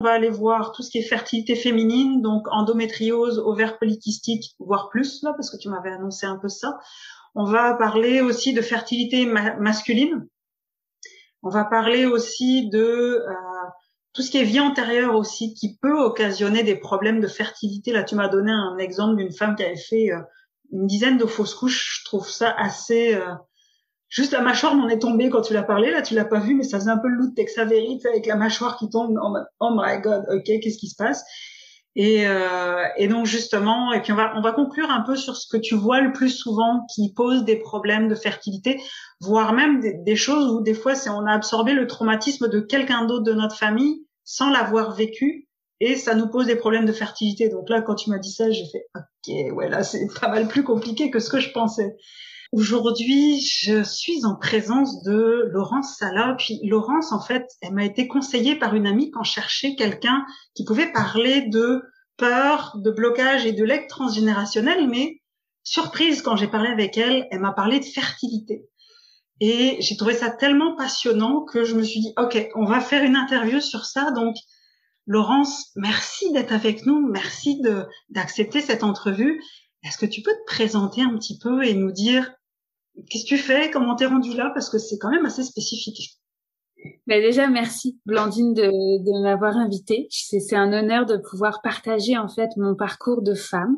On va aller voir tout ce qui est fertilité féminine, donc endométriose, ovaires polykystiques, voire plus, là, parce que tu m'avais annoncé un peu ça. On va parler aussi de fertilité masculine. On va parler aussi de tout ce qui est vie antérieure aussi, qui peut occasionner des problèmes de fertilité. Là, tu m'as donné un exemple d'une femme qui avait fait une dizaine de fausses couches. Je trouve ça assez... Juste la mâchoire m'en est tombée quand tu l'as parlé. Là, tu l'as pas vu, mais ça faisait un peu le loup de Tex Avery, avec la mâchoire qui tombe. Oh my God, ok, qu'est-ce qui se passe? Et donc justement, et puis on va conclure un peu sur ce que tu vois le plus souvent qui pose des problèmes de fertilité, voire même des choses où des fois c'est on a absorbé le traumatisme de quelqu'un d'autre de notre famille sans l'avoir vécu et ça nous pose des problèmes de fertilité. Donc là, quand tu m'as dit ça, j'ai fait ok, ouais là c'est pas mal plus compliqué que ce que je pensais. Aujourd'hui, je suis en présence de Laurence Sala. Puis Laurence, en fait, elle m'a été conseillée par une amie quand je cherchais quelqu'un qui pouvait parler de peur, de blocage et de legs transgénérationnel. Mais surprise, quand j'ai parlé avec elle, elle m'a parlé de fertilité. Et j'ai trouvé ça tellement passionnant que je me suis dit, OK, on va faire une interview sur ça. Donc, Laurence, merci d'être avec nous. Merci d'accepter cette entrevue. Est-ce que tu peux te présenter un petit peu et nous dire qu'est-ce que tu fais? Comment t'es rendu là? Parce que c'est quand même assez spécifique. Ben déjà, merci Blandine de m'avoir invitée. C'est un honneur de pouvoir partager en fait mon parcours de femme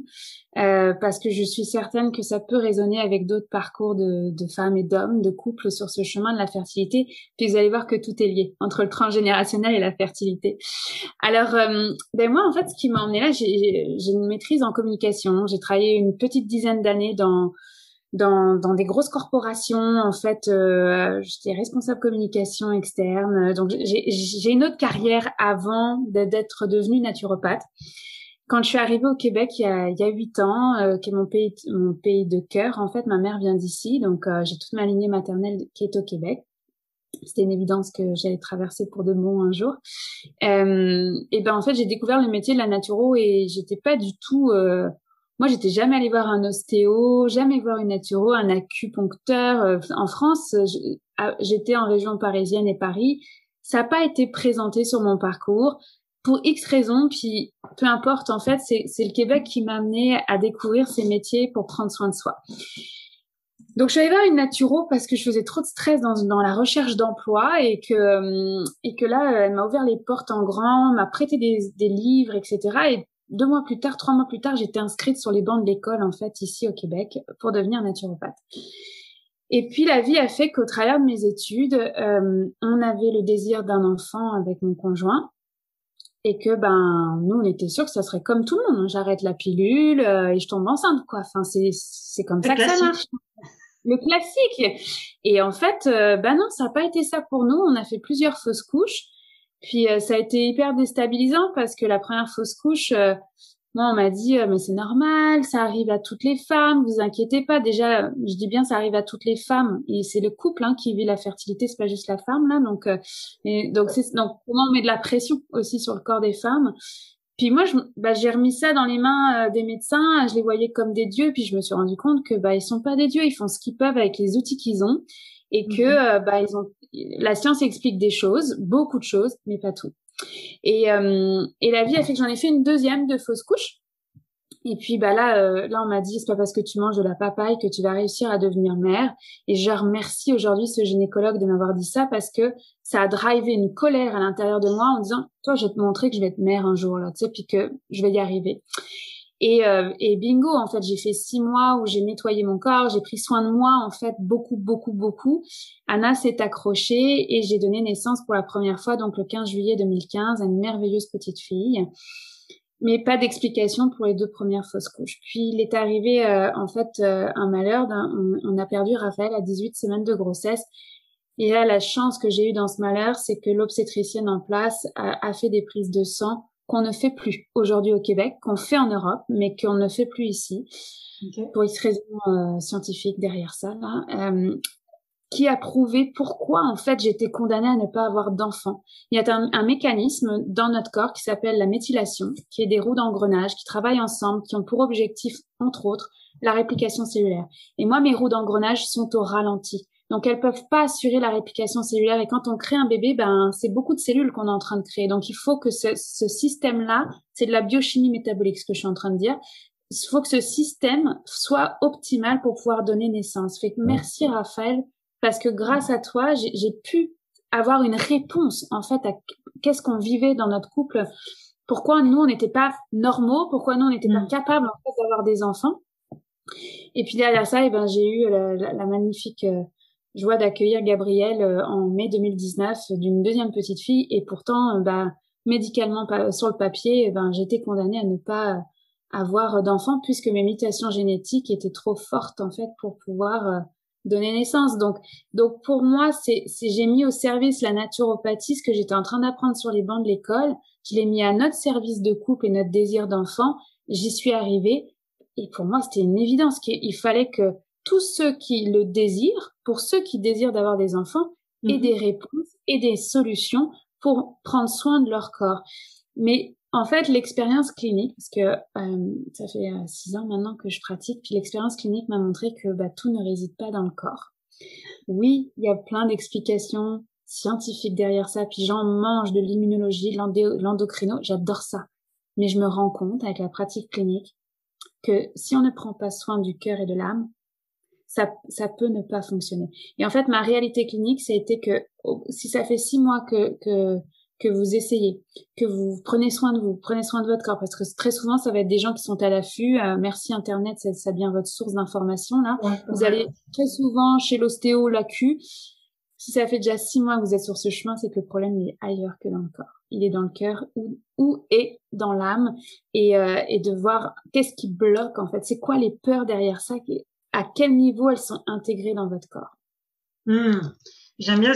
parce que je suis certaine que ça peut résonner avec d'autres parcours de femmes et d'hommes, de couples sur ce chemin de la fertilité. Puis vous allez voir que tout est lié entre le transgénérationnel et la fertilité. Alors, ben moi en fait, ce qui m'a emmenée là, j'ai une maîtrise en communication. J'ai travaillé une petite dizaine d'années dans des grosses corporations. En fait, j'étais responsable communication externe. Donc, j'ai une autre carrière avant d'être devenue naturopathe. Quand je suis arrivée au Québec il y a 8 ans, qui est mon pays de cœur, en fait, ma mère vient d'ici. Donc, j'ai toute ma lignée maternelle qui est au Québec. C'était une évidence que j'allais traverser pour de bon un jour. Et ben, en fait, j'ai découvert le métier de la naturo et j'étais pas du tout... Moi, j'étais jamais allée voir un ostéo, jamais voir une naturo, un acupuncteur. En France, j'étais en région parisienne et Paris. Ça n'a pas été présenté sur mon parcours pour X raisons. Puis, peu importe, en fait, c'est le Québec qui m'a amené à découvrir ces métiers pour prendre soin de soi. Donc, je suis allée voir une naturo parce que je faisais trop de stress dans la recherche d'emploi et que là, elle m'a ouvert les portes en grand, m'a prêté des livres, etc. Et 2 mois plus tard, 3 mois plus tard, j'étais inscrite sur les bancs de l'école, en fait, ici au Québec, pour devenir naturopathe. Et puis, la vie a fait qu'au travers de mes études, on avait le désir d'un enfant avec mon conjoint. Et que, nous, on était sûrs que ça serait comme tout le monde. J'arrête la pilule et je tombe enceinte, quoi. Enfin, c'est comme ça que ça marche. Le classique. Et en fait, non, ça n'a pas été ça pour nous. On a fait plusieurs fausses couches. Puis ça a été hyper déstabilisant parce que la première fausse couche, moi, on m'a dit, mais c'est normal, ça arrive à toutes les femmes, vous inquiétez pas. Déjà, je dis bien, ça arrive à toutes les femmes. Et c'est le couple qui vit la fertilité, c'est pas juste la femme là. Donc, donc comment on met de la pression aussi sur le corps des femmes. Puis moi, j'ai remis ça dans les mains des médecins. Je les voyais comme des dieux. Puis je me suis rendu compte que ils sont pas des dieux. Ils font ce qu'ils peuvent avec les outils qu'ils ont, et que ils ont. La science explique des choses, beaucoup de choses, mais pas tout. Et la vie a fait que j'en ai fait une deuxième de fausse couche. Et puis là, on m'a dit, c'est pas parce que tu manges de la papaye que tu vas réussir à devenir mère. Et je remercie aujourd'hui ce gynécologue de m'avoir dit ça parce que ça a drivé une colère à l'intérieur de moi en disant, toi, je vais te montrer que je vais être mère un jour là, tu sais, puis que je vais y arriver. Et bingo, en fait, j'ai fait 6 mois où j'ai nettoyé mon corps, j'ai pris soin de moi, en fait, beaucoup, beaucoup, beaucoup. Anna s'est accrochée et j'ai donné naissance pour la première fois, donc le 15 juillet 2015, à une merveilleuse petite fille. Mais pas d'explication pour les 2 premières fausses couches. Puis il est arrivé un malheur. On a perdu Raphaël à 18 semaines de grossesse. Et là, la chance que j'ai eue dans ce malheur, c'est que l'obstétricienne en place a fait des prises de sang qu'on ne fait plus aujourd'hui au Québec, qu'on fait en Europe, mais qu'on ne fait plus ici. Okay. Pour X raisons scientifiques derrière ça, là. Qui a prouvé pourquoi, en fait, j'étais condamnée à ne pas avoir d'enfant. Il y a un mécanisme dans notre corps qui s'appelle la méthylation, qui est des roues d'engrenage qui travaillent ensemble, qui ont pour objectif, entre autres, la réplication cellulaire. Et moi, mes roues d'engrenage sont au ralenti. Donc, elles peuvent pas assurer la réplication cellulaire. Et quand on crée un bébé, ben, c'est beaucoup de cellules qu'on est en train de créer. Donc, il faut que ce système-là, c'est de la biochimie métabolique, ce que je suis en train de dire. Il faut que ce système soit optimal pour pouvoir donner naissance. Fait que merci, Raphaël, parce que grâce à toi, j'ai pu avoir une réponse, en fait, à qu'est-ce qu'on vivait dans notre couple. Pourquoi nous, on n'était pas normaux? Pourquoi nous, on n'était pas capables, en fait, d'avoir des enfants? Et puis derrière ça, eh ben, j'ai eu la magnifique joie d'accueillir Gabrielle en mai 2019 d'une deuxième petite fille. Et pourtant, bah, médicalement, sur le papier, eh ben, j'étais condamnée à ne pas avoir d'enfant puisque mes mutations génétiques étaient trop fortes, en fait, pour pouvoir donner naissance. Donc pour moi, j'ai mis au service la naturopathie, ce que j'étais en train d'apprendre sur les bancs de l'école. Je l'ai mis à notre service de couple et notre désir d'enfant. J'y suis arrivée. Et pour moi, c'était une évidence qu'il fallait que tous ceux qui le désirent, pour ceux qui désirent d'avoir des enfants, aient des réponses et des solutions pour prendre soin de leur corps. Mais en fait, l'expérience clinique, parce que ça fait 6 ans maintenant que je pratique, puis l'expérience clinique m'a montré que bah, tout ne réside pas dans le corps. Oui, il y a plein d'explications scientifiques derrière ça, puis j'en mange de l'immunologie, de l'endocrino, j'adore ça. Mais je me rends compte avec la pratique clinique que si on ne prend pas soin du cœur et de l'âme, ça peut ne pas fonctionner. Et en fait, ma réalité clinique, ça a été que si ça fait 6 mois que vous essayez, que vous prenez soin de vous, prenez soin de votre corps, parce que très souvent, ça va être des gens qui sont à l'affût. Merci Internet, ça devient votre source d'information là. Ouais, vous allez très souvent chez l'ostéo, l'AQ. Si ça fait déjà 6 mois que vous êtes sur ce chemin, c'est que le problème il est ailleurs que dans le corps. Il est dans le cœur ou est dans l'âme et de voir qu'est-ce qui bloque en fait. C'est quoi les peurs derrière ça? À quel niveau elles sont intégrées dans votre corps? J'aime bien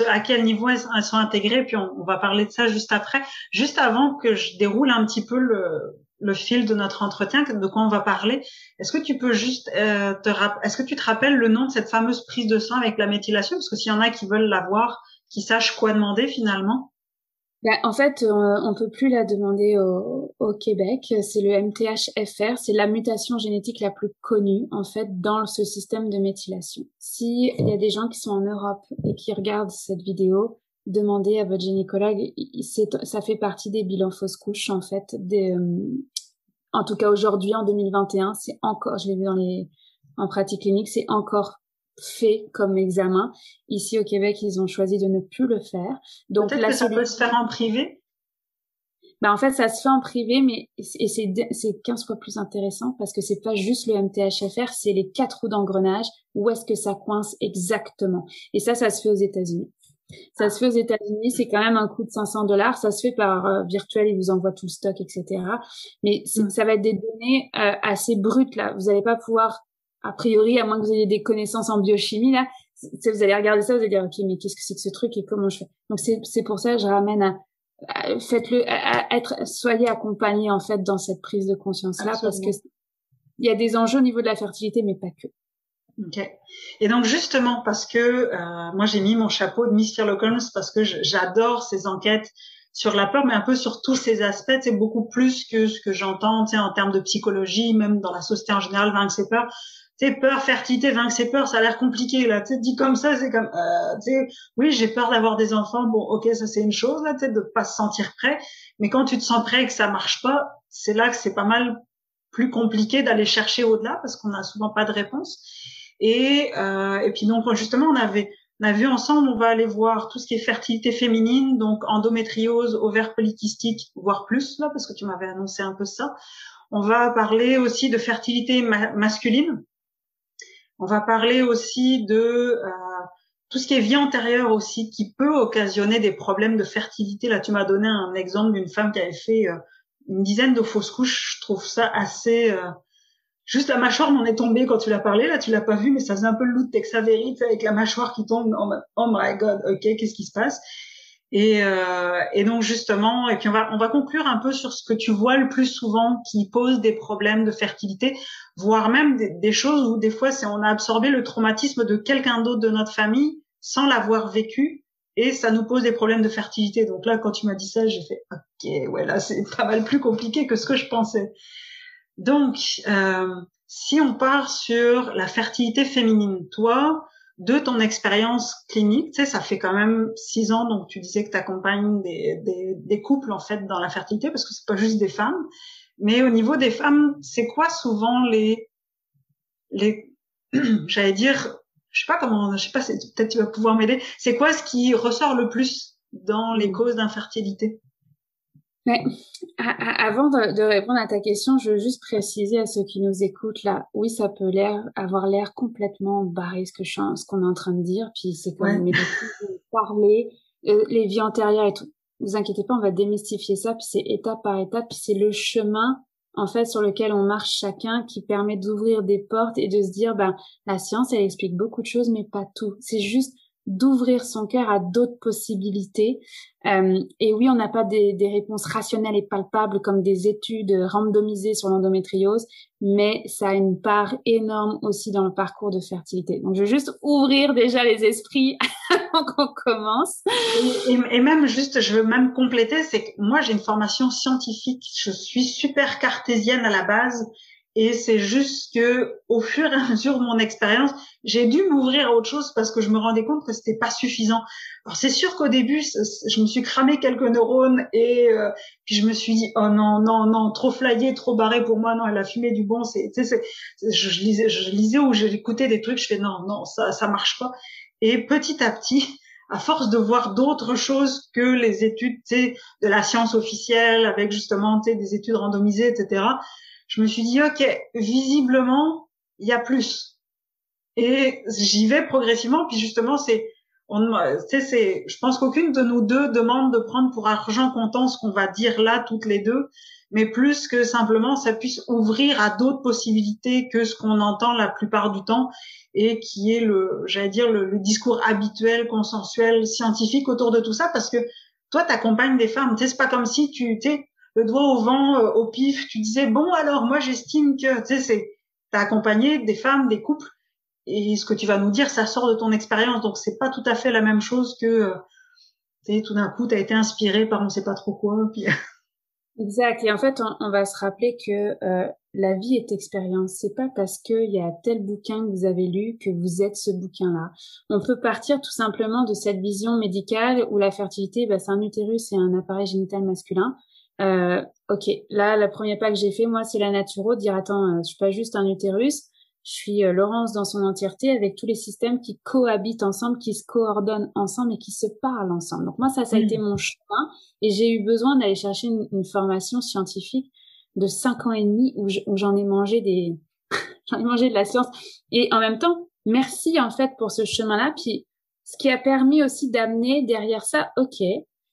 à quel niveau elles sont intégrées, puis on va parler de ça juste après. Juste avant que je déroule un petit peu le fil de notre entretien, de quoi on va parler, est-ce que tu peux juste est-ce que tu te rappelles le nom de cette fameuse prise de sang avec la méthylation? Parce que s'il y en a qui veulent l'avoir, qui sachent quoi demander finalement. En fait, on peut plus la demander au Québec. C'est le MTHFR, c'est la mutation génétique la plus connue en fait dans ce système de méthylation. Si il y a des gens qui sont en Europe et qui regardent cette vidéo, demandez à votre gynécologue. Ça fait partie des bilans fausses couches en fait. En tout cas aujourd'hui en 2021, c'est encore, je l'ai vu en pratique clinique, c'est encore fait comme examen. Ici au Québec, ils ont choisi de ne plus le faire. Donc peut-être que ça peut se faire en privé. Ben en fait, ça se fait en privé, mais c'est 15 fois plus intéressant parce que c'est pas juste le MTHFR, c'est les 4 roues d'engrenage. Où est-ce que ça coince exactement? Et ça se fait aux États-Unis. Ça se fait aux États-Unis, c'est quand même un coût de $500. Ça se fait par virtuel, ils vous envoient tout le stock, etc. Mais ça va être des données assez brutes là. Vous n'allez pas pouvoir, a priori, à moins que vous ayez des connaissances en biochimie là, vous allez regarder ça, vous allez dire ok, mais qu'est-ce que c'est que ce truc et comment je fais? Donc c'est pour ça que je ramène faites-le, soyez accompagnés en fait dans cette prise de conscience là. Absolument. Parce que il y a des enjeux au niveau de la fertilité, mais pas que. Ok. Et donc justement parce que moi j'ai mis mon chapeau de Miss Sherlock Holmes parce que j'adore ces enquêtes sur la peur, mais un peu sur tous ces aspects. C'est beaucoup plus que ce que j'entends, tu sais, en termes de psychologie, même dans la société en général, vaincre ses peurs. Tu sais, peur, fertilité, vaincre ses peurs, ça a l'air compliqué là. Tu sais, dit comme ça, c'est comme, tu sais, oui, j'ai peur d'avoir des enfants. Bon, ok, ça c'est une chose là, tu sais, de pas se sentir prêt. Mais quand tu te sens prêt et que ça marche pas, c'est là que c'est pas mal plus compliqué d'aller chercher au-delà parce qu'on n'a souvent pas de réponse. Et puis donc justement on a vu ensemble, on va aller voir tout ce qui est fertilité féminine, donc endométriose, ovaires polykystiques, voire plus là, parce que tu m'avais annoncé un peu ça. On va parler aussi de fertilité masculine. On va parler aussi de tout ce qui est vie antérieure aussi, qui peut occasionner des problèmes de fertilité. Là, tu m'as donné un exemple d'une femme qui avait fait une dizaine de fausses couches. Je trouve ça assez juste la mâchoire m'en est tombée quand tu l'as parlé. Là, tu l'as pas vu, mais ça faisait un peu le loup de Tex Avery, avec la mâchoire qui tombe. Oh my God, ok, qu'est-ce qui se passe? Et donc justement, et puis on va conclure un peu sur ce que tu vois le plus souvent qui pose des problèmes de fertilité, voire même des choses où des fois on a absorbé le traumatisme de quelqu'un d'autre de notre famille sans l'avoir vécu. Et ça nous pose des problèmes de fertilité. Donc là, quand tu m'as dit ça, j'ai fait ok, ouais, là c'est pas mal plus compliqué que ce que je pensais. Donc, si on part sur la fertilité féminine, toi, de ton expérience clinique. Tu sais, ça fait quand même 6 ans, donc tu disais que tu accompagnes des couples en fait dans la fertilité, parce que c'est pas juste des femmes. Mais au niveau des femmes, c'est quoi souvent les j'allais dire, je sais pas comment, je sais pas, peut-être tu vas pouvoir m'aider. C'est quoi ce qui ressort le plus dans les causes d'infertilité? Mais avant de répondre à ta question, je veux juste préciser à ceux qui nous écoutent là, oui, ça peut avoir l'air complètement barré ce qu'on est en train de dire, puis c'est comme, Ouais. mais du coup, vous parlez, les vies antérieures et tout. Vous inquiétez pas, on va démystifier ça, puis c'est étape par étape, puis c'est le chemin, en fait, sur lequel on marche chacun qui permet d'ouvrir des portes et de se dire, ben, la science, elle explique beaucoup de choses, mais pas tout. C'est juste d'ouvrir son cœur à d'autres possibilités. Et oui, on n'a pas des réponses rationnelles et palpables comme des études randomisées sur l'endométriose, mais ça a une part énorme aussi dans le parcours de fertilité. Donc, je veux juste ouvrir déjà les esprits avant qu'on commence. Et même juste, je veux même compléter, c'est que moi j'ai une formation scientifique, je suis super cartésienne à la base, et c'est juste que au fur et à mesure de mon expérience, j'ai dû m'ouvrir à autre chose parce que je me rendais compte que c'était pas suffisant. Alors c'est sûr qu'au début, je me suis cramé quelques neurones et puis je me suis dit oh non non non, trop flyé, trop barré pour moi, non, elle a fumé du bon, c'est tu sais, je lisais ou j'écoutais des trucs, je fais non non, ça marche pas. Et petit à petit, à force de voir d'autres choses que les études, tu sais, de la science officielle, avec justement, tu sais, des études randomisées, etc., je me suis dit, OK, visiblement, il y a plus. Et j'y vais progressivement, puis justement, tu sais, je pense qu'aucune de nous deux demande de prendre pour argent comptant ce qu'on va dire là, toutes les deux, mais plus que simplement, ça puisse ouvrir à d'autres possibilités que ce qu'on entend la plupart du temps et qui est j'allais dire, le discours habituel, consensuel, scientifique autour de tout ça, parce que toi, t'accompagnes des femmes. Tu sais, c'est pas comme si tu sais, le doigt au vent, au pif, tu disais, bon, alors, moi, j'estime que, tu sais, t'as accompagné des femmes, des couples, et ce que tu vas nous dire, ça sort de ton expérience, donc c'est pas tout à fait la même chose que, tu sais, tout d'un coup, t'as été inspiré par on sait pas trop quoi, puis... Exact. Et en fait, on va se rappeler que la vie est expérience. C'est pas parce qu'il y a tel bouquin que vous avez lu que vous êtes ce bouquin-là. On peut partir tout simplement de cette vision médicale où la fertilité, bah, c'est un utérus et un appareil génital masculin. Ok, là, le premier pas que j'ai fait, moi, c'est la naturo, dire attends, je suis pas juste un utérus, je suis Laurence dans son entièreté avec tous les systèmes qui cohabitent ensemble, qui se coordonnent ensemble et qui se parlent ensemble. Donc moi, ça a été mon chemin. Et j'ai eu besoin d'aller chercher une formation scientifique de 5 ans et demi où j'en ai mangé j'en ai mangé de la science. Et en même temps, merci en fait pour ce chemin-là. Puis ce qui a permis aussi d'amener derrière ça, ok,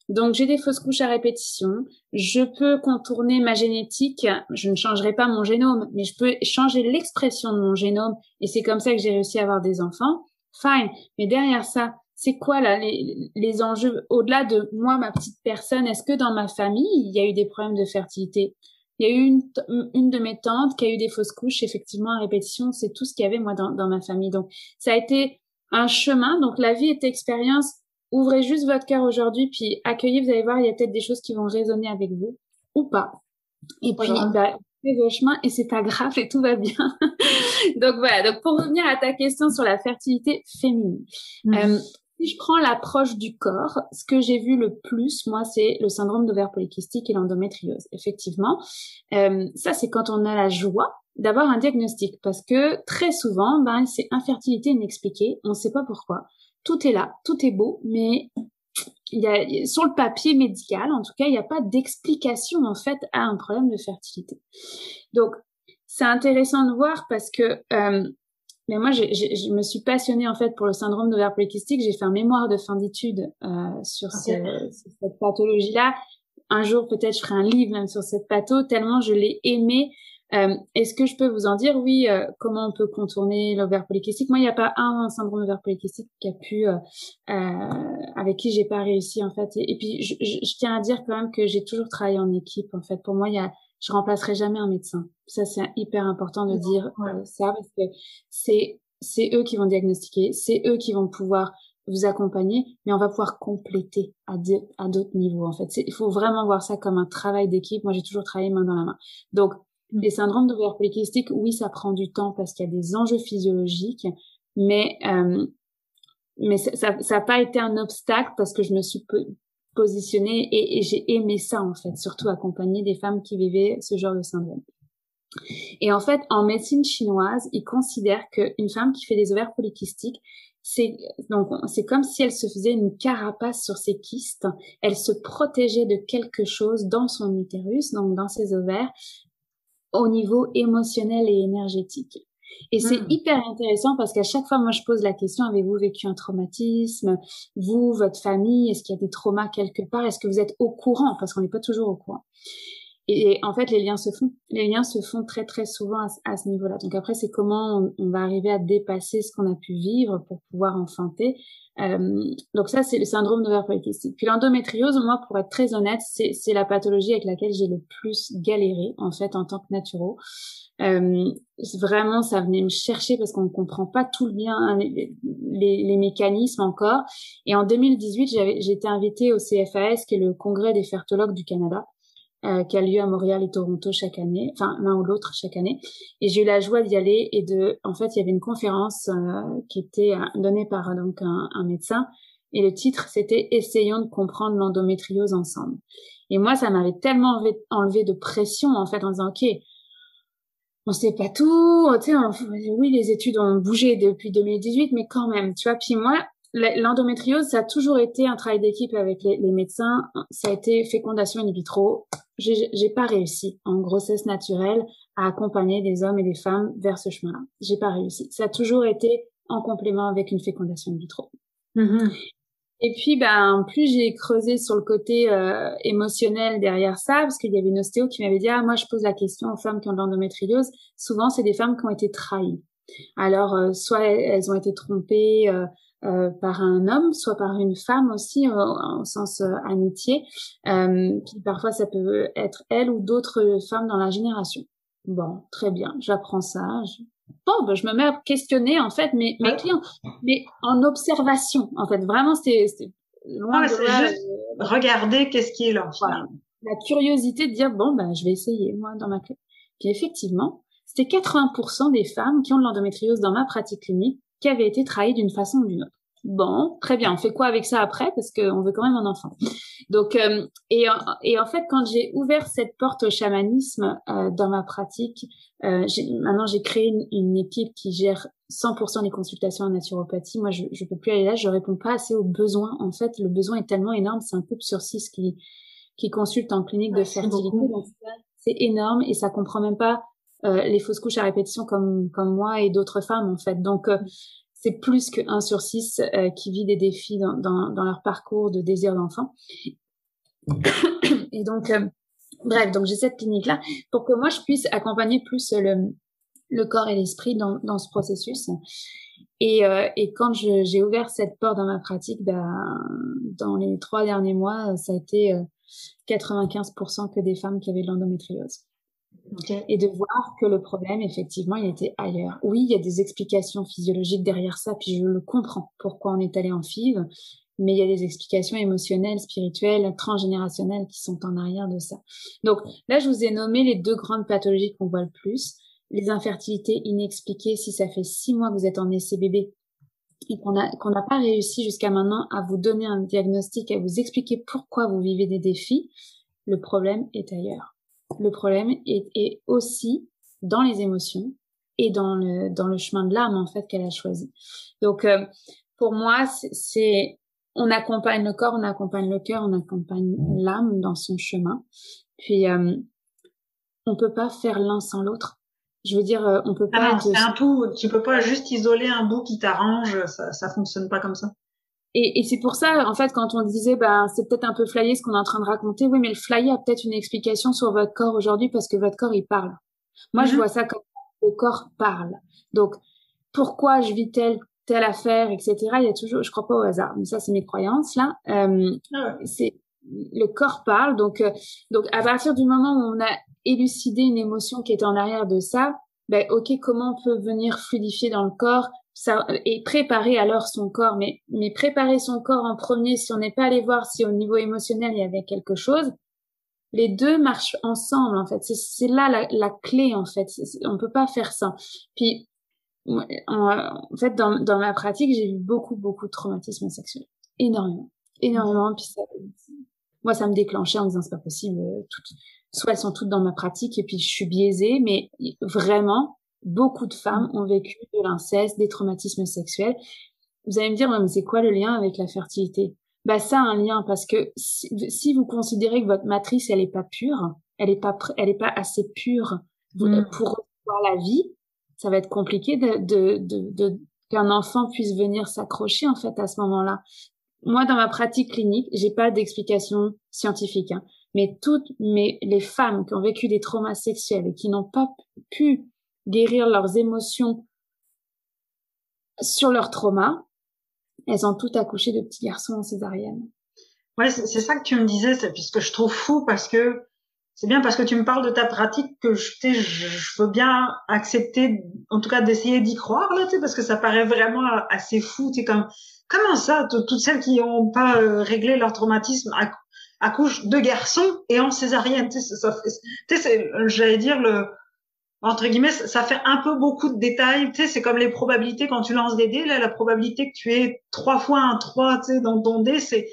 donc j'ai des fausses couches à répétition, je peux contourner ma génétique, je ne changerai pas mon génome, mais je peux changer l'expression de mon génome. Et c'est comme ça que j'ai réussi à avoir des enfants. Fine. Mais derrière ça, c'est quoi là les enjeux au-delà de moi, ma petite personne? Est-ce que dans ma famille, il y a eu des problèmes de fertilité? Il y a eu une de mes tantes qui a eu des fausses couches, effectivement, à répétition. C'est tout ce qu'il y avait, moi, dans ma famille. Donc, ça a été un chemin. Donc, la vie est expérience. Ouvrez juste votre cœur aujourd'hui, puis accueillez. Vous allez voir, il y a peut-être des choses qui vont résonner avec vous ou pas. Et puis, bah, faites vos chemins et c'est pas grave et tout va bien. Donc, voilà. Donc, pour revenir à ta question sur la fertilité féminine. Si je prends l'approche du corps, ce que j'ai vu le plus, moi, c'est le syndrome d'ovaire polykystique et l'endométriose. Effectivement, ça, c'est quand on a la joie d'avoir un diagnostic, parce que très souvent, ben, c'est infertilité inexpliquée. On ne sait pas pourquoi. Tout est là, tout est beau, mais sur le papier médical, en tout cas, il n'y a pas d'explication en fait à un problème de fertilité. Donc, c'est intéressant de voir parce que mais moi, je me suis passionnée en fait pour le syndrome d'ovaire polykystique. J'ai fait un mémoire de fin d'études sur cette pathologie-là. Un jour, peut-être, je ferai un livre même sur cette patho, tellement je l'ai aimée. Est-ce que je peux vous en dire? Oui, comment on peut contourner l'ovaire polykystique? Moi, il n'y a pas un syndrome d'ovaire polykystique qui a pu, avec qui j'ai pas réussi en fait. Et puis, je tiens à dire quand même que j'ai toujours travaillé en équipe. En fait, pour moi, je remplacerai jamais un médecin. Ça, c'est hyper important de dire ça parce que c'est eux qui vont diagnostiquer, c'est eux qui vont pouvoir vous accompagner, mais on va pouvoir compléter à d'autres niveaux, en fait. Il faut vraiment voir ça comme un travail d'équipe. Moi, j'ai toujours travaillé main dans la main. Donc, les syndromes d'ovaire polykystique, oui, ça prend du temps parce qu'il y a des enjeux physiologiques, mais mais ça a pas été un obstacle parce que je me suis positionnée et j'ai aimé ça, en fait, surtout accompagner des femmes qui vivaient ce genre de syndrome. Et en fait, en médecine chinoise, ils considèrent qu'une femme qui fait des ovaires polykystiques, c'est comme si elle se faisait une carapace sur ses kystes, elle se protégeait de quelque chose dans son utérus, donc dans ses ovaires, au niveau émotionnel et énergétique. Et c'est hyper intéressant parce qu'à chaque fois, moi, je pose la question, avez-vous vécu un traumatisme? Vous, votre famille, est-ce qu'il y a des traumas quelque part? Est-ce que vous êtes au courant? Parce qu'on n'est pas toujours au courant. Et en fait, les liens se font. Les liens se font très, très souvent à ce niveau-là. Donc après, c'est comment on va arriver à dépasser ce qu'on a pu vivre pour pouvoir enfanter. Donc ça, c'est le syndrome d'ovaire polycystique. Puis l'endométriose, moi, pour être très honnête, c'est la pathologie avec laquelle j'ai le plus galéré, en fait, en tant que naturo. Vraiment, ça venait me chercher parce qu'on ne comprend pas tout le bien, hein, les mécanismes encore. Et en 2018, j'ai été invitée au CFAS, qui est le Congrès des fertologues du Canada, qui a lieu à Montréal et Toronto chaque année, enfin l'un ou l'autre chaque année. Et j'ai eu la joie d'y aller et en fait, il y avait une conférence qui était donnée par donc un médecin et le titre c'était Essayons de comprendre l'endométriose ensemble. Et moi, ça m'avait tellement enlevé de pression en fait en disant ok, on sait pas tout, tu sais, oui les études ont bougé depuis 2018, mais quand même, tu vois. Puis moi, l'endométriose, ça a toujours été un travail d'équipe avec les médecins. Ça a été fécondation in vitro. J'ai pas réussi en grossesse naturelle à accompagner des hommes et des femmes vers ce chemin-là. J'ai pas réussi. Ça a toujours été en complément avec une fécondation in vitro. Et puis, plus j'ai creusé sur le côté émotionnel derrière ça, parce qu'il y avait une ostéo qui m'avait dit moi je pose la question aux femmes qui ont de l'endométriose. Souvent, c'est des femmes qui ont été trahies. Alors, soit elles ont été trompées par un homme, soit par une femme aussi, au sens amitié. Puis parfois, ça peut être elle ou d'autres femmes dans la génération. Bon, très bien, j'apprends ça. Bon, je me mets à questionner en fait mes clients, mais en observation. En fait, vraiment, c'était loin de là. Juste regarder qu'est-ce qui est là. Voilà. La curiosité de dire je vais essayer moi dans ma clinique. Puis effectivement, c'était 80% des femmes qui ont de l'endométriose dans ma pratique clinique qui avaient été trahies d'une façon ou d'une autre. Bon, très bien. On fait quoi avec ça après? Parce qu'on veut quand même un enfant. Donc, et en fait, quand j'ai ouvert cette porte au chamanisme dans ma pratique, maintenant j'ai créé une équipe qui gère 100% des consultations en naturopathie. Moi, je peux plus aller là. Je réponds pas assez aux besoins. En fait, le besoin est tellement énorme. C'est un couple sur 6 qui consulte en clinique de fertilité. Donc, c'est énorme et ça comprend même pas les fausses couches à répétition comme moi et d'autres femmes en fait. Donc c'est plus que 1 sur 6 qui vit des défis dans leur parcours de désir d'enfant. Et donc bref, donc j'ai cette clinique là pour que moi je puisse accompagner plus le corps et l'esprit dans ce processus. Et quand j'ai ouvert cette porte dans ma pratique, dans les 3 derniers mois, ça a été 95% que des femmes qui avaient de l'endométriose. Okay. Et de voir que le problème, effectivement, il était ailleurs. Oui, il y a des explications physiologiques derrière ça, puis je le comprends pourquoi on est allé en FIV, mais il y a des explications émotionnelles, spirituelles, transgénérationnelles qui sont en arrière de ça. Donc là, je vous ai nommé les 2 grandes pathologies qu'on voit le plus. Les infertilités inexpliquées, si ça fait 6 mois que vous êtes en essai bébé et qu'on n'a pas réussi jusqu'à maintenant à vous donner un diagnostic, à vous expliquer pourquoi vous vivez des défis, le problème est ailleurs. Le problème est aussi dans les émotions et dans le chemin de l'âme en fait qu'elle a choisi. Donc pour moi c'est on accompagne le corps, on accompagne le cœur, on accompagne l'âme dans son chemin. Puis on peut pas faire l'un sans l'autre. Je veux dire on peut pas. Non, c'est un tout. Tu peux pas juste isoler un bout qui t'arrange. Ça fonctionne pas comme ça. Et c'est pour ça, en fait, quand on disait, c'est peut-être un peu flyé ce qu'on est en train de raconter. Oui, mais le flyé a peut-être une explication sur votre corps aujourd'hui parce que votre corps, il parle. Moi, je vois ça comme le corps parle. Donc, pourquoi je vis telle affaire, etc. Il y a toujours, je crois pas au hasard. Mais ça, c'est mes croyances, là. C'est, le corps parle. Donc, à partir du moment où on a élucidé une émotion qui était en arrière de ça, ok, comment on peut venir fluidifier dans le corps? Ça, et préparer alors son corps, mais préparer son corps en premier, si on n'est pas allé voir si au niveau émotionnel il y avait quelque chose, les 2 marchent ensemble en fait. C'est là la clé en fait. On peut pas faire ça. Puis En fait, dans ma pratique, j'ai vu beaucoup de traumatismes sexuels. Énormément. Puis moi, ça me déclenchait en me disant, c'est pas possible. Soit elles sont toutes dans ma pratique et puis je suis biaisée, mais vraiment, beaucoup de femmes ont vécu de l'inceste, des traumatismes sexuels. Vous allez me dire, mais c'est quoi le lien avec la fertilité? Bah, ça a un lien parce que si vous considérez que votre matrice, elle est pas pure, elle est pas assez pure pour voir la vie, ça va être compliqué qu'un enfant puisse venir s'accrocher, en fait, à ce moment-là. Moi, dans ma pratique clinique, j'ai pas d'explication scientifique, hein, mais les femmes qui ont vécu des traumas sexuels et qui n'ont pas pu guérir leurs émotions sur leur trauma, elles ont toutes accouché de petits garçons en césarienne. Ouais, c'est ça que tu me disais, puisque je trouve fou parce que c'est bien parce que tu me parles de ta pratique que je veux bien accepter, en tout cas d'essayer d'y croire là, tu sais, parce que ça paraît vraiment assez fou, tu sais, comment ça, toutes celles qui ont pas réglé leur traumatisme accouchent de garçons et en césarienne, tu sais, j'allais dire entre guillemets, ça fait un peu beaucoup de détails, tu sais, c'est comme les probabilités quand tu lances des dés, là, la probabilité que tu aies 3 fois un 3, tu sais, dans ton dé, c'est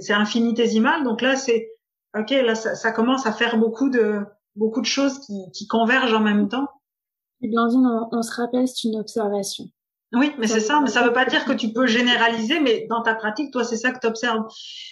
infinitésimal, donc là, ok, là, ça commence à faire beaucoup de choses qui convergent en même temps. Et Blandine, on se rappelle, c'est une observation. Oui, mais c'est ça, mais ça veut pas dire que tu peux généraliser, mais dans ta pratique, toi, c'est ça que tu observes.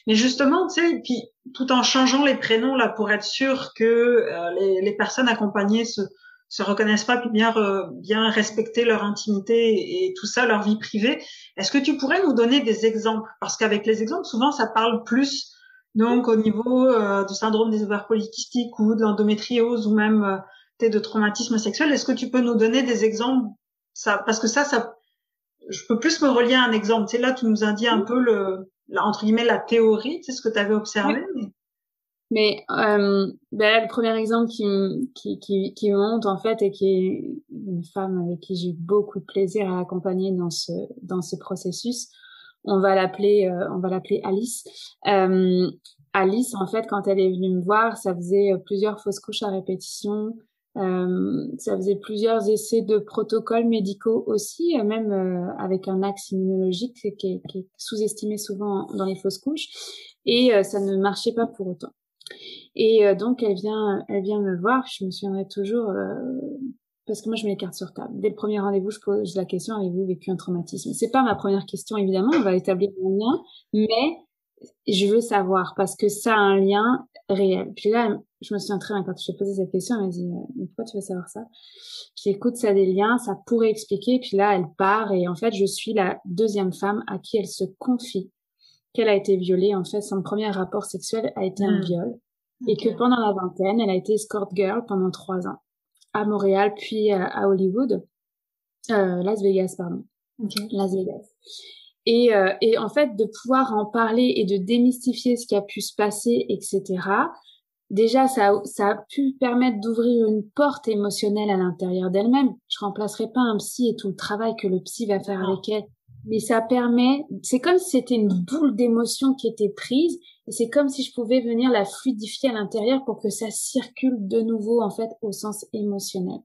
Mais justement, tu sais, puis tout en changeant les prénoms là pour être sûr que les personnes accompagnées se reconnaissent pas, puis bien respecter leur intimité et tout ça, leur vie privée. Est-ce que tu pourrais nous donner des exemples? Parce qu'avec les exemples, souvent, ça parle plus donc au niveau du syndrome des ovaires polykystiques ou de l'endométriose ou même de traumatisme sexuel. Est-ce que tu peux nous donner des exemples? Parce que ça je peux plus me relier à un exemple. Tu sais, là, tu nous as dit un peu entre guillemets, la théorie, tu sais, ce que tu avais observé. Mais le premier exemple qui me monte, en fait, et qui est une femme avec qui j'ai eu beaucoup de plaisir à accompagner dans ce processus, on va l'appeler Alice. Alice, en fait, quand elle est venue me voir, ça faisait plusieurs fausses couches à répétition. Ça faisait plusieurs essais de protocoles médicaux aussi, même avec un axe immunologique qui est sous-estimé souvent dans les fausses couches, et ça ne marchait pas pour autant. Et donc elle vient me voir, je me souviendrai toujours parce que moi je mets les cartes sur table. Dès le premier rendez-vous, je pose la question: avez-vous vécu un traumatisme? C'est pas ma première question évidemment, on va établir un lien, mais je veux savoir parce que ça a un lien réel. Puis là, je me souviens très bien quand je t'ai posé cette question, elle m'a dit mais pourquoi tu veux savoir ça? Je dis écoute, ça a des liens, ça pourrait expliquer. Puis là, elle part et en fait, je suis la deuxième femme à qui elle se confie qu'elle a été violée. En fait, son premier rapport sexuel a été un viol. Et que pendant la vingtaine, elle a été escort girl pendant 3 ans à Montréal, puis à Hollywood, Las Vegas, pardon. Las Vegas. Et en fait, de pouvoir en parler et de démystifier ce qui a pu se passer, etc. Déjà, ça a pu permettre d'ouvrir une porte émotionnelle à l'intérieur d'elle-même. Je remplacerai pas un psy et tout le travail que le psy va faire avec elle. Mais ça permet, c'est comme si c'était une boule d'émotion qui était prise, et c'est comme si je pouvais venir la fluidifier à l'intérieur pour que ça circule de nouveau, en fait, au sens émotionnel.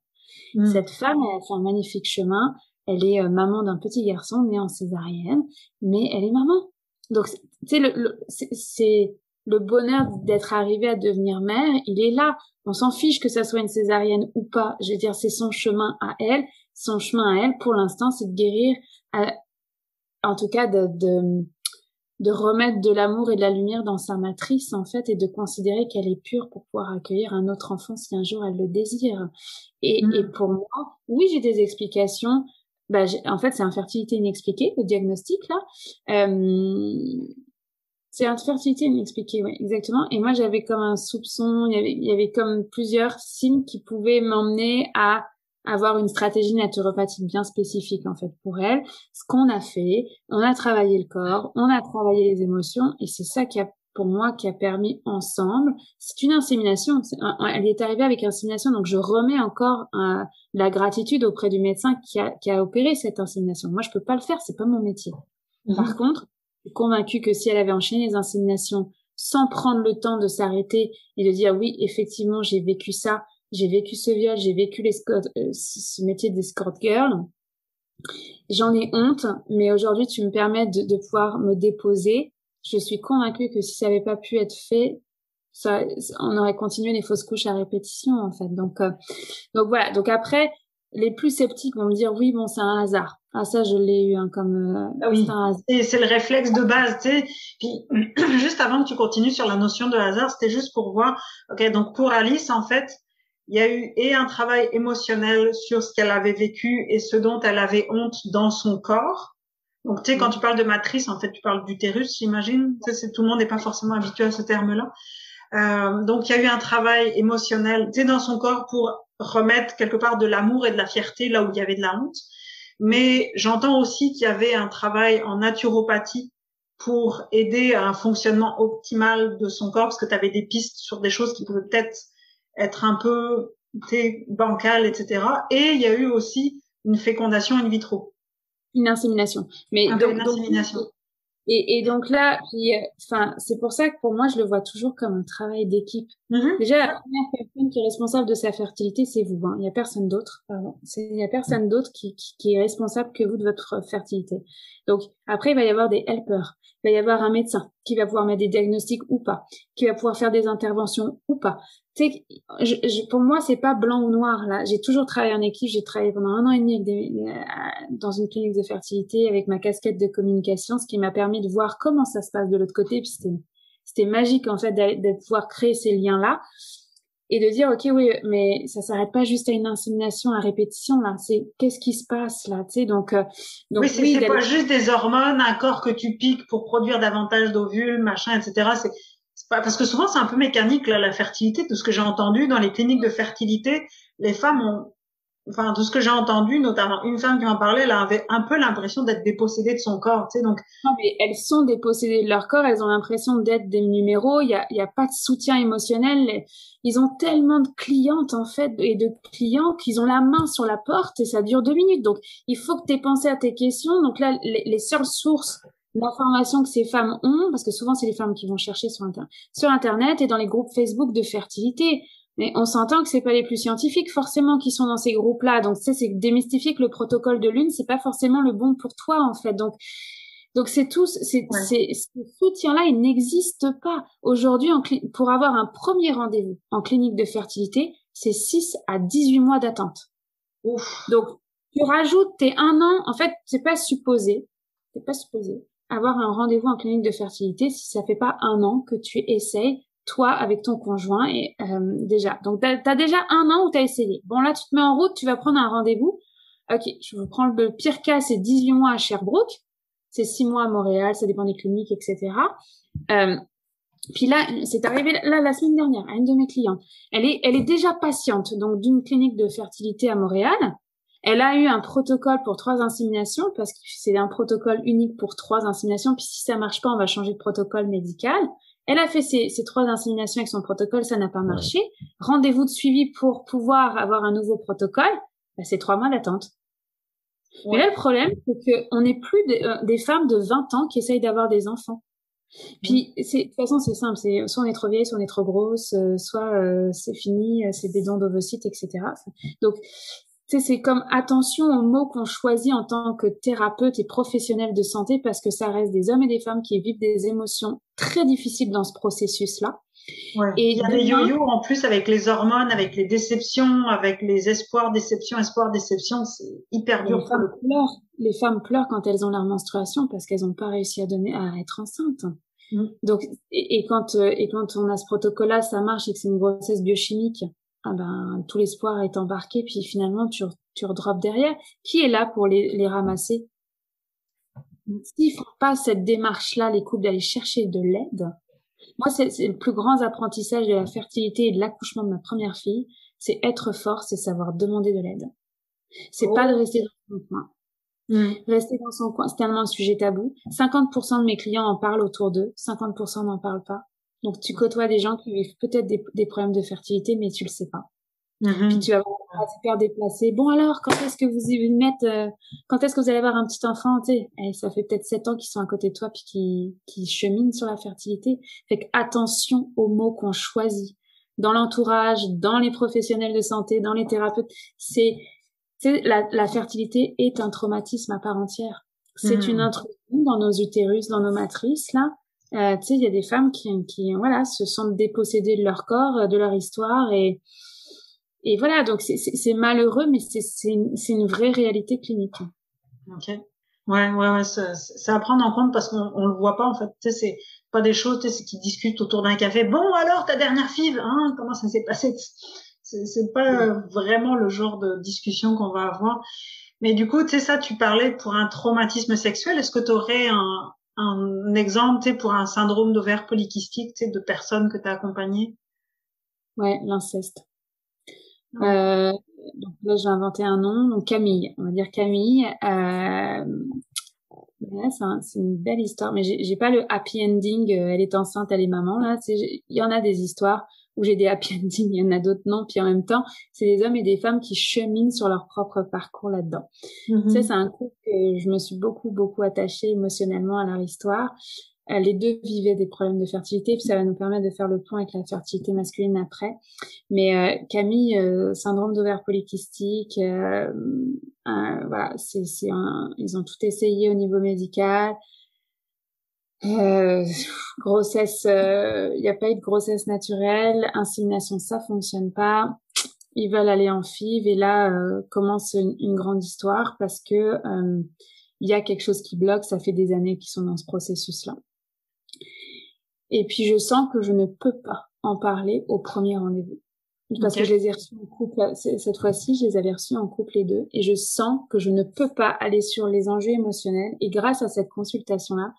Cette femme, elle a fait un magnifique chemin. Elle est maman d'un petit garçon né en césarienne, mais elle est maman. Donc, tu sais, c'est le bonheur d'être arrivée à devenir mère, il est là. On s'en fiche que ça soit une césarienne ou pas. Je veux dire, c'est son chemin à elle. Son chemin à elle, pour l'instant, c'est de guérir, en tout cas, de remettre de l'amour et de la lumière dans sa matrice, en fait, et de considérer qu'elle est pure pour pouvoir accueillir un autre enfant si un jour elle le désire. Et pour moi, oui, j'ai des explications. En fait, c'est infertilité inexpliquée, le diagnostic, là. C'est infertilité inexpliquée, ouais, exactement. Et moi, j'avais comme un soupçon, il y avait comme plusieurs signes qui pouvaient m'emmener à avoir une stratégie naturopathique bien spécifique, en fait, pour elle. Ce qu'on a fait, on a travaillé le corps, on a travaillé les émotions, et c'est ça pour moi, qui a permis ensemble. C'est une insémination. Elle est arrivée avec insémination, donc je remets encore la gratitude auprès du médecin qui a opéré cette insémination. Moi, je peux pas le faire, c'est pas mon métier. Par contre, je suis convaincue que si elle avait enchaîné les inséminations sans prendre le temps de s'arrêter et de dire oui, effectivement, j'ai vécu ça, j'ai vécu ce viol, j'ai vécu ce métier d'escort girl. J'en ai honte, mais aujourd'hui, tu me permets de pouvoir me déposer. Je suis convaincue que si ça n'avait pas pu être fait, on aurait continué les fausses couches à répétition, en fait. Donc voilà. Donc après, les plus sceptiques vont me dire, oui, bon, c'est un hasard. Ah, ça, je l'ai eu, hein, Oui. c'est un hasard. Et c'est le réflexe de base, tu sais. Puis, juste avant que tu continues sur la notion de hasard, c'était juste pour voir, ok, donc pour Alice, en fait, il y a eu et un travail émotionnel sur ce qu'elle avait vécu et ce dont elle avait honte dans son corps. Donc, tu sais, quand tu parles de matrice, en fait, tu parles d'utérus, j'imagine. Tu sais, tout le monde n'est pas forcément habitué à ce terme-là. Donc, il y a eu un travail émotionnel, tu sais, dans son corps pour remettre quelque part de l'amour et de la fierté là où il y avait de la honte. Mais j'entends aussi qu'il y avait un travail en naturopathie pour aider à un fonctionnement optimal de son corps, parce que tu avais des pistes sur des choses qui pouvaient peut-être être un peu bancales, etc. Et il y a eu aussi une fécondation in vitro. Une insémination. Mais une insémination. Et donc là, puis, enfin, c'est pour ça que pour moi, je le vois toujours comme un travail d'équipe. Déjà, la première personne qui est responsable de sa fertilité, c'est vous. Hein. Il y a personne d'autre. Pardon. Il y a personne d'autre qui est responsable que vous de votre fertilité. Donc après, il va y avoir des helpers. Il va y avoir un médecin qui va pouvoir mettre des diagnostics ou pas, qui va pouvoir faire des interventions ou pas. Tu sais, pour moi, c'est pas blanc ou noir là. J'ai toujours travaillé en équipe. J'ai travaillé pendant 1 an et demi dans une clinique de fertilité avec ma casquette de communication, ce qui m'a permis de voir comment ça se passe de l'autre côté. Puis c'était magique en fait de pouvoir créer ces liens-là et de dire ok oui, mais ça s'arrête pas juste à une insémination à répétition là. C'est qu'est-ce qui se passe là, tu sais. Donc oui, c'est pas juste des hormones, un corps que tu piques pour produire davantage d'ovules, machin, etc. C'est pas parce que souvent c'est un peu mécanique là, la fertilité. De ce que j'ai entendu dans les cliniques de fertilité, les femmes ont, enfin de ce que j'ai entendu, notamment une femme qui m'en parlait, elle avait un peu l'impression d'être dépossédée de son corps, tu sais. Donc non, mais elles sont dépossédées de leur corps, elles ont l'impression d'être des numéros, il y a pas de soutien émotionnel. Ils ont tellement de clientes, en fait, et de clients qu'ils ont la main sur la porte et ça dure 2 minutes. Donc, il faut que tu aies pensé à tes questions. Donc là, les seules sources d'informations que ces femmes ont, parce que souvent, c'est les femmes qui vont chercher sur Internet et dans les groupes Facebook de fertilité. Mais on s'entend que c'est pas les plus scientifiques forcément qui sont dans ces groupes-là. Donc, c'est démystifier que le protocole de l'une, c'est pas forcément le bon pour toi, en fait. Donc ce soutien-là, il n'existe pas. Aujourd'hui, pour avoir un premier rendez-vous en clinique de fertilité, c'est 6 à 18 mois d'attente. Ouf. Donc, tu rajoutes tes 1 an, en fait, t'es pas supposé avoir un rendez-vous en clinique de fertilité si ça fait pas 1 an que tu essayes, toi, avec ton conjoint, et déjà. Donc, t'as déjà 1 an où t'as essayé. Bon, là, tu te mets en route, tu vas prendre un rendez-vous. Ok, je vous prends le pire cas, c'est 18 mois à Sherbrooke. C'est 6 mois à Montréal, ça dépend des cliniques, etc. Puis là, c'est arrivé là la semaine dernière à une de mes clientes. Elle est déjà patiente donc d'une clinique de fertilité à Montréal. Elle a eu un protocole pour 3 inséminations parce que c'est un protocole unique pour 3 inséminations. Puis si ça marche pas, on va changer de protocole médical. Elle a fait ces 3 inséminations avec son protocole, ça n'a pas marché. Rendez-vous de suivi pour pouvoir avoir un nouveau protocole, c'est 3 mois d'attente. Ouais. Mais là, le problème, c'est qu'on n'est plus des femmes de 20 ans qui essayent d'avoir des enfants. Puis, de toute façon, c'est simple. C'est soit on est trop vieille, soit on est trop grosse, soit c'est fini, c'est des dons d'ovocytes, etc. Donc, tu sais, c'est comme attention aux mots qu'on choisit en tant que thérapeute et professionnel de santé parce que ça reste des hommes et des femmes qui vivent des émotions très difficiles dans ce processus-là. Ouais. Et il y a des yo-yo en plus avec les hormones, avec les déceptions, avec les espoirs, déception, espoir, déception, c'est hyper dur pour le coup. Les femmes pleurent quand elles ont leur menstruation parce qu'elles n'ont pas réussi à être enceintes. Donc, et quand on a ce protocole-là, ça marche et que c'est une grossesse biochimique, ah ben, tout l'espoir est embarqué, puis finalement, tu redrops derrière. Qui est là pour les ramasser? S'ils font pas cette démarche-là, les couples, d'aller chercher de l'aide, moi, c'est le plus grand apprentissage de la fertilité et de l'accouchement de ma première fille, c'est être fort, c'est savoir demander de l'aide. C'est pas de rester dans son coin. Rester dans son coin, c'est tellement un sujet tabou. 50% de mes clients en parlent autour d'eux, 50% n'en parlent pas. Donc, tu côtoies des gens qui vivent peut-être des problèmes de fertilité, mais tu le sais pas. Puis tu vas voir super déplacé. Bon alors, quand est-ce que vous y mettez, quand est-ce que vous allez avoir un petit enfant, tu sais, ça fait peut-être 7 ans qu'ils sont à côté de toi puis qui cheminent sur la fertilité. Fait que attention aux mots qu'on choisit. dans l'entourage, dans les professionnels de santé, dans les thérapeutes. La fertilité est un traumatisme à part entière. C'est une intrusion dans nos utérus, dans nos matrices, là. Tu sais, il y a des femmes qui voilà, se sentent dépossédées de leur corps, de leur histoire, et voilà. Donc c'est malheureux, mais c'est une vraie réalité clinique. Ok. Ouais, c'est à prendre en compte parce qu'on le voit pas en fait. Tu sais, c'est pas des choses, tu sais, qui discutent autour d'un café. Bon, alors ta dernière FIV, hein, comment ça s'est passé? C'est pas vraiment le genre de discussion qu'on va avoir. Mais du coup, tu sais, ça, tu parlais pour un traumatisme sexuel. Est-ce que tu aurais un exemple, tu sais, pour un syndrome d'ovaire polykystique, tu sais, de personnes que tu as accompagnées? Ouais, l'inceste. Donc là, j'ai inventé un nom, donc Camille. On va dire Camille. Ouais, c'est une belle histoire, mais j'ai pas le happy ending. Elle est enceinte, elle est maman. Là, il y en a des histoires où j'ai des happy endings, il y en a d'autres non. Puis en même temps, c'est des hommes et des femmes qui cheminent sur leur propre parcours là-dedans. Ça, c'est un couple que je me suis beaucoup attachée émotionnellement à leur histoire. Les deux vivaient des problèmes de fertilité, puis ça va nous permettre de faire le point avec la fertilité masculine après. Mais Camille, syndrome d'ovaire polykystique, voilà, ils ont tout essayé au niveau médical. Grossesse, il n'y a pas eu de grossesse naturelle, insémination, ça fonctionne pas. Ils veulent aller en FIV et là commence une grande histoire parce que il y a quelque chose qui bloque. Ça fait des années qu'ils sont dans ce processus-là. Et puis je sens que je ne peux pas en parler au premier rendez-vous. Parce que je les ai reçus en couple, cette fois-ci, je les avais reçus en couple les deux, et je sens que je ne peux pas aller sur les enjeux émotionnels, et grâce à cette consultation-là,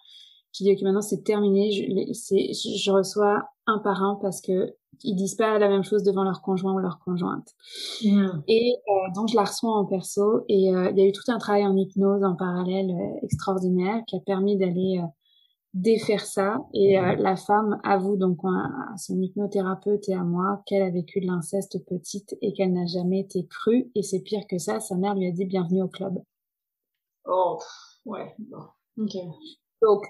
j'ai dit, ok, maintenant c'est terminé, je reçois un par un parce que ils disent pas la même chose devant leur conjoint ou leur conjointe. Et donc je la reçois en perso, et il y a eu tout un travail en hypnose en parallèle extraordinaire qui a permis d'aller défaire ça, et la femme avoue donc à son hypnothérapeute et à moi qu'elle a vécu de l'inceste petite et qu'elle n'a jamais été crue, et c'est pire que ça, sa mère lui a dit bienvenue au club. Oh, ouais, bon, ok. Donc,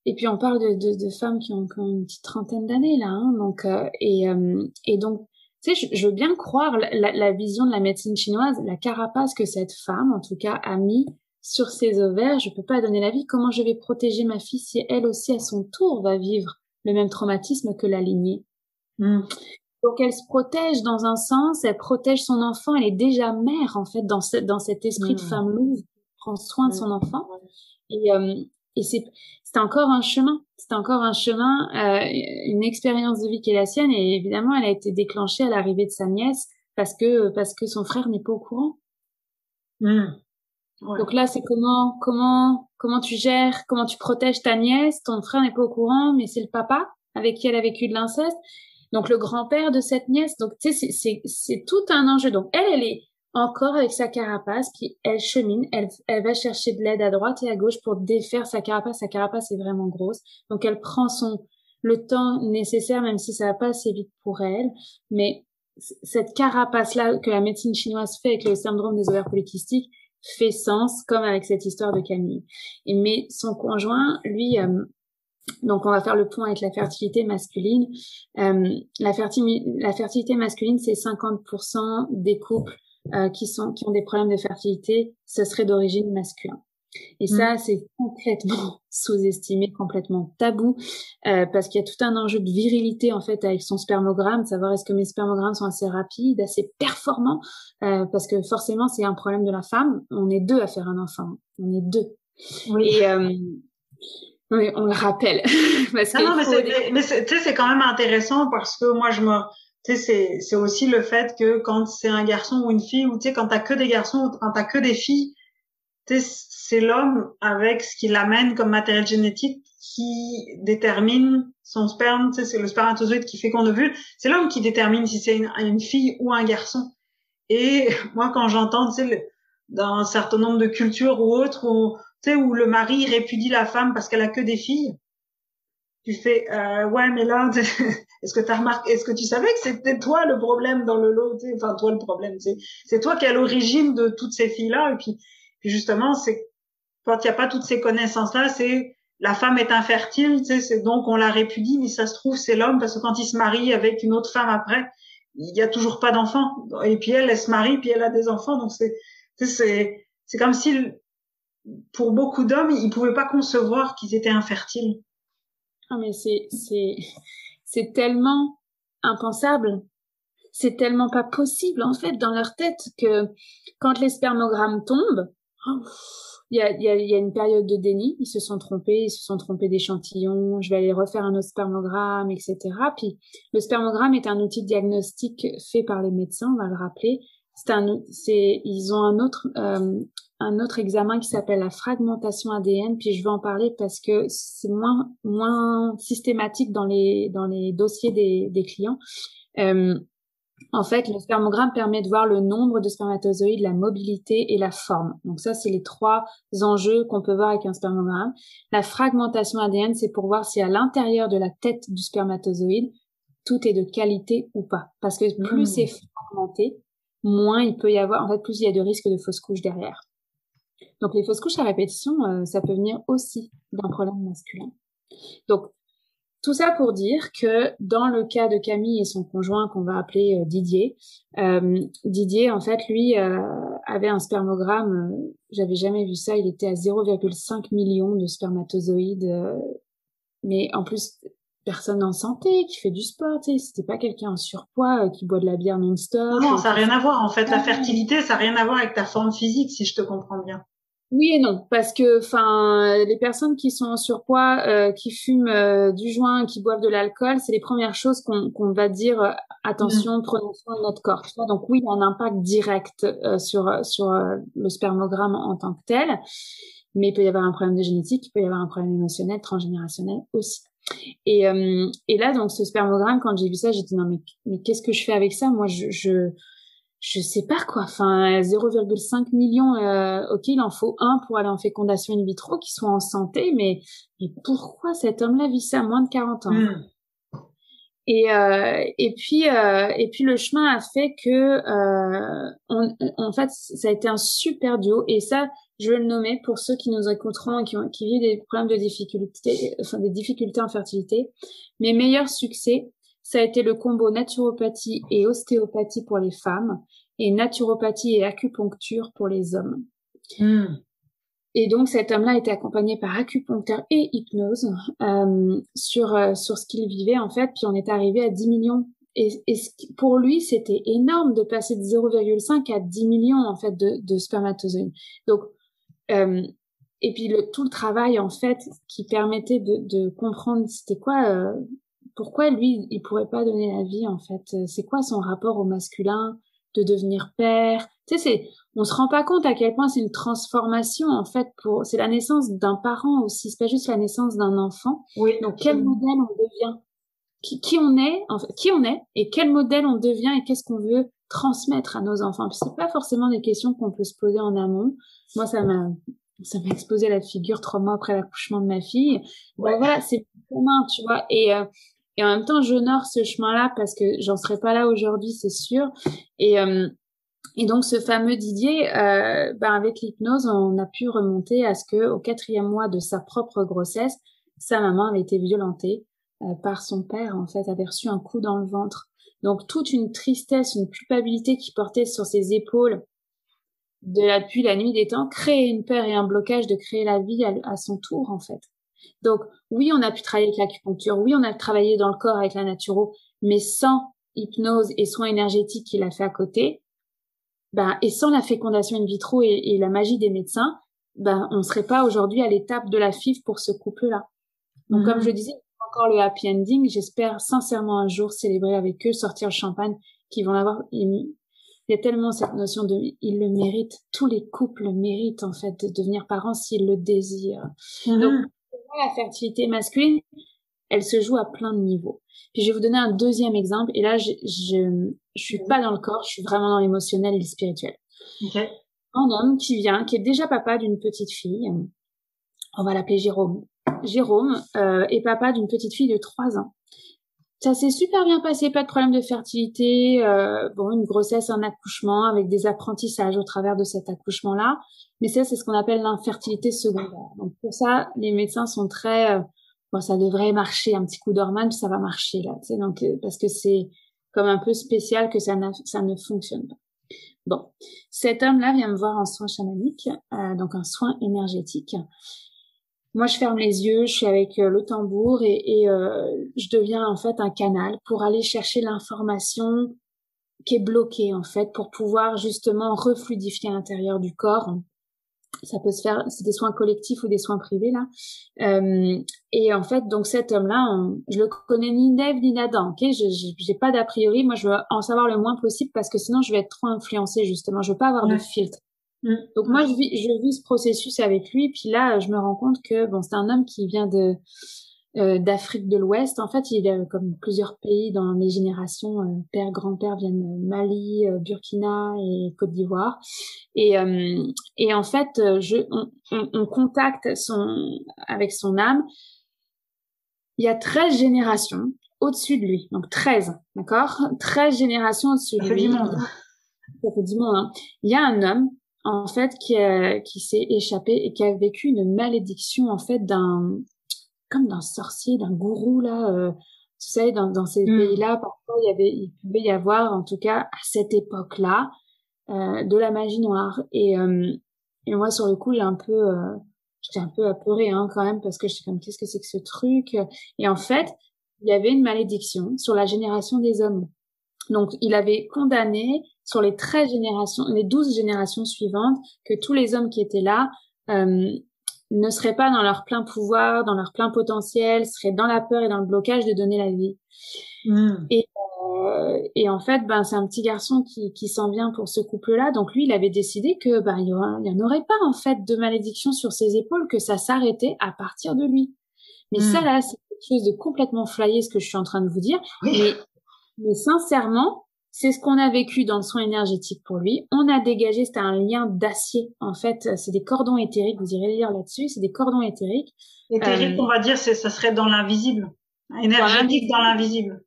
et puis on parle de femmes qui ont une petite trentaine d'années là, hein, donc et donc tu sais, je veux bien croire la vision de la médecine chinoise, la carapace que cette femme en tout cas a mis sur ses ovaires. Je peux pas donner l'avis. Comment je vais protéger ma fille si elle aussi à son tour va vivre le même traumatisme que la lignée? Donc elle se protège dans un sens, elle protège son enfant, elle est déjà mère en fait dans cet esprit de femme lourde qui prend soin de son enfant. Et c'est encore un chemin. C'est encore un chemin, une expérience de vie qui est la sienne, et évidemment elle a été déclenchée à l'arrivée de sa nièce parce que son frère n'est pas au courant. Ouais. Donc là, c'est comment tu gères, comment tu protèges ta nièce, ton frère n'est pas au courant, mais c'est le papa avec qui elle a vécu de l'inceste. Donc le grand-père de cette nièce. Donc tu sais, c'est tout un enjeu. Donc elle est encore avec sa carapace, puis elle chemine, elle va chercher de l'aide à droite et à gauche pour défaire sa carapace. Sa carapace est vraiment grosse. Donc elle prend le temps nécessaire, même si ça va pas assez vite pour elle. Mais cette carapace-là que la médecine chinoise fait avec le syndrome des ovaires polykystiques fait sens, comme avec cette histoire de Camille. Mais son conjoint, lui, donc on va faire le point avec la fertilité masculine. La fertilité masculine, c'est 50% des couples qui ont des problèmes de fertilité, ce serait d'origine masculine. Et ça, c'est complètement sous-estimé, complètement tabou, parce qu'il y a tout un enjeu de virilité en fait avec son spermogramme, savoir est-ce que mes spermogrammes sont assez rapides, assez performants, parce que forcément c'est un problème de la femme. On est deux à faire un enfant, on est deux. Oui. Et oui, on le rappelle. Parce non, mais tu sais, c'est quand même intéressant parce que moi tu sais, c'est aussi le fait que quand c'est un garçon ou une fille, ou tu sais, quand t'as que des garçons ou quand t'as que des filles, c'est l'homme avec ce qu'il amène comme matériel génétique qui détermine son sperme. Tu sais, c'est le spermatozoïde qui féconde l'ovule. C'est l'homme qui détermine si c'est une fille ou un garçon. Et moi, quand j'entends, tu sais, dans un certain nombre de cultures ou autres, tu sais, où le mari répudie la femme parce qu'elle a que des filles, tu fais ouais, mais là, est-ce que t'as remarqué, est-ce que tu savais que c'était toi le problème dans le lot, tu sais, enfin toi le problème, c'est toi qui es à l'origine de toutes ces filles-là. Et puis justement, c'est quand il n'y a pas toutes ces connaissances-là, c'est la femme est infertile, tu sais, c'est donc on la répudie, mais ça se trouve c'est l'homme parce que quand il se marie avec une autre femme après, il y a toujours pas d'enfants. Et puis elle se marie, puis elle a des enfants, donc c'est comme si pour beaucoup d'hommes, ils pouvaient pas concevoir qu'ils étaient infertiles. Ah, mais c'est tellement impensable. C'est tellement pas possible, en fait, dans leur tête que quand les spermogrammes tombent, il y a une période de déni. Ils se sont trompés d'échantillon. Je vais aller refaire un autre spermogramme, etc. Puis, le spermogramme est un outil de diagnostic fait par les médecins, on va le rappeler. Ils ont un autre examen qui s'appelle la fragmentation ADN, puis je vais en parler parce que c'est moins systématique dans les dossiers des clients. En fait, le spermogramme permet de voir le nombre de spermatozoïdes, la mobilité et la forme. Donc ça, c'est les 3 enjeux qu'on peut voir avec un spermogramme. La fragmentation ADN, c'est pour voir si à l'intérieur de la tête du spermatozoïde, tout est de qualité ou pas. Parce que plus c'est fragmenté, moins il peut y avoir, en fait, plus il y a de risques de fausses couches derrière. Donc les fausses couches à répétition, ça peut venir aussi d'un problème masculin. Donc, tout ça pour dire que dans le cas de Camille et son conjoint qu'on va appeler Didier, Didier, en fait, lui, avait un spermogramme, j'avais jamais vu ça, il était à 0,5 million de spermatozoïdes, mais en plus, personne en santé, qui fait du sport, tu sais, c'était pas quelqu'un en surpoids, qui boit de la bière non-stop. Non, ça n'a rien à voir. En fait, la fertilité, ça n'a rien à voir avec ta forme physique, si je te comprends bien. Oui et non, parce que les personnes qui sont en surpoids, qui fument du joint, qui boivent de l'alcool, c'est les premières choses qu'on va dire attention, prenons soin de notre corps. Tu vois, donc oui, il y a un impact direct sur le spermogramme en tant que tel, mais il peut y avoir un problème de génétique, il peut y avoir un problème émotionnel, transgénérationnel aussi. Et là, donc ce spermogramme, quand j'ai vu ça, j'ai dit non mais qu'est-ce que je fais avec ça? Moi, je sais pas quoi, enfin 0,5 million, ok, il en faut un pour aller en fécondation in vitro, qui soit en santé, mais pourquoi cet homme-là vit ça à moins de 40 ans? Et puis le chemin a fait que en fait ça a été un super duo, et ça je vais le nommer pour ceux qui nous écouteront et qui vivent des problèmes de difficultés, enfin des difficultés en fertilité. Mes meilleurs succès, ça a été le combo naturopathie et ostéopathie pour les femmes, et naturopathie et acupuncture pour les hommes. Et donc cet homme-là a été accompagné par acupuncteur et hypnose sur ce qu'il vivait en fait. Puis on est arrivé à 10 millions. Et pour lui, c'était énorme de passer de 0,5 à 10 millions en fait de spermatozoïdes. Donc et puis tout le travail en fait qui permettait de comprendre c'était quoi, pourquoi lui il pourrait pas donner la vie en fait. C'est quoi son rapport au masculin, de devenir père. Tu sais, on se rend pas compte à quel point c'est une transformation en fait, c'est la naissance d'un parent aussi, c'est pas juste la naissance d'un enfant. Oui. Donc quel modèle on devient, qui on est, en fait, qui on est et quel modèle on devient et qu'est-ce qu'on veut transmettre à nos enfants. Puis c'est pas forcément des questions qu'on peut se poser en amont. Moi ça m'a explosé la figure 3 mois après l'accouchement de ma fille. Ouais. Bon, voilà, c'est commun, tu vois. Et en même temps, j'honore ce chemin-là parce que j'en serais pas là aujourd'hui, c'est sûr. Et donc, ce fameux Didier, avec l'hypnose, on a pu remonter à ce que, au 4e mois de sa propre grossesse, sa maman avait été violentée par son père, en fait, avait reçu un coup dans le ventre. Donc, toute une tristesse, une culpabilité qui portait sur ses épaules depuis la nuit des temps, créer une peur et un blocage de créer la vie à son tour, en fait. Donc, oui, on a pu travailler avec l'acupuncture, oui, on a travaillé dans le corps avec la naturo, mais sans hypnose et soins énergétiques qu'il a fait à côté, et sans la fécondation in vitro et la magie des médecins, on serait pas aujourd'hui à l'étape de la FIV pour ce couple-là. Donc, comme je disais, encore le happy ending, j'espère sincèrement un jour célébrer avec eux, sortir le champagne, qu'ils vont l'avoir. Il y a tellement cette notion de, ils le méritent. Tous les couples méritent, en fait, de devenir parents s'ils le désirent. Donc, la fertilité masculine, elle se joue à plein de niveaux. Puis je vais vous donner un deuxième exemple, et là je suis pas dans le corps, je suis vraiment dans l'émotionnel et le spirituel. Okay. Un homme qui est déjà papa d'une petite fille, on va l'appeler Jérôme. Jérôme est papa d'une petite fille de 3 ans. Ça s'est super bien passé, pas de problème de fertilité, bon, une grossesse, un accouchement avec des apprentissages au travers de cet accouchement-là. Mais ça, c'est ce qu'on appelle l'infertilité secondaire. Donc pour ça, les médecins sont très, bon, ça devrait marcher, un petit coup d'hormone, ça va marcher là. Tu sais, donc parce que c'est comme un peu spécial que ça ne fonctionne pas. Bon, cet homme-là vient me voir en soin chamanique, donc un soin énergétique. Moi, je ferme les yeux, je suis avec le tambour et je deviens en fait un canal pour aller chercher l'information qui est bloquée en fait pour pouvoir justement refluidifier l'intérieur du corps. Ça peut se faire, c'est des soins collectifs ou des soins privés là. Et en fait, donc cet homme-là, je le connais ni d'Ève ni d'Adam. Ok, j'ai pas d'a priori. Moi, je veux en savoir le moins possible parce que sinon, je vais être trop influencée justement. Je veux pas avoir de filtre. Donc moi, je vis ce processus avec lui. Puis là, je me rends compte que bon, c'est un homme qui vient d'Afrique de l'Ouest. En fait, il est comme plusieurs pays dans les générations. Père, grand-père viennent de Mali, Burkina et Côte d'Ivoire. Et en fait, on contacte avec son âme. Il y a 13 générations au-dessus de lui. Donc 13, d'accord? 13 générations au-dessus de lui. Ça fait du monde. Ça fait du monde, hein. Il y a un homme en fait qui s'est échappé et qui a vécu une malédiction en fait comme d'un sorcier, d'un gourou là, tu sais, dans ces pays-là parfois il pouvait y avoir en tout cas à cette époque-là de la magie noire et moi sur le coup j'étais un peu apeurée hein quand même parce que j'étais comme qu'est-ce que c'est que ce truc et en fait il y avait une malédiction sur la génération des hommes. Donc, il avait condamné sur les 13 générations, les 12 générations suivantes, que tous les hommes qui étaient là ne seraient pas dans leur plein pouvoir, dans leur plein potentiel, seraient dans la peur et dans le blocage de donner la vie. Et en fait, ben c'est un petit garçon qui s'en vient pour ce couple-là. Donc lui, il avait décidé que ben il y en aurait pas en fait de malédiction sur ses épaules, que ça s'arrêtait à partir de lui. Mais ça là, c'est quelque chose de complètement flyé ce que je suis en train de vous dire. Mais sincèrement, c'est ce qu'on a vécu dans le soin énergétique pour lui. On a dégagé, c'était un lien d'acier. En fait, c'est des cordons éthériques. Vous irez lire là-dessus. C'est des cordons éthériques. Éthérique, on va dire, ça serait dans l'invisible. Énergétique dans l'invisible.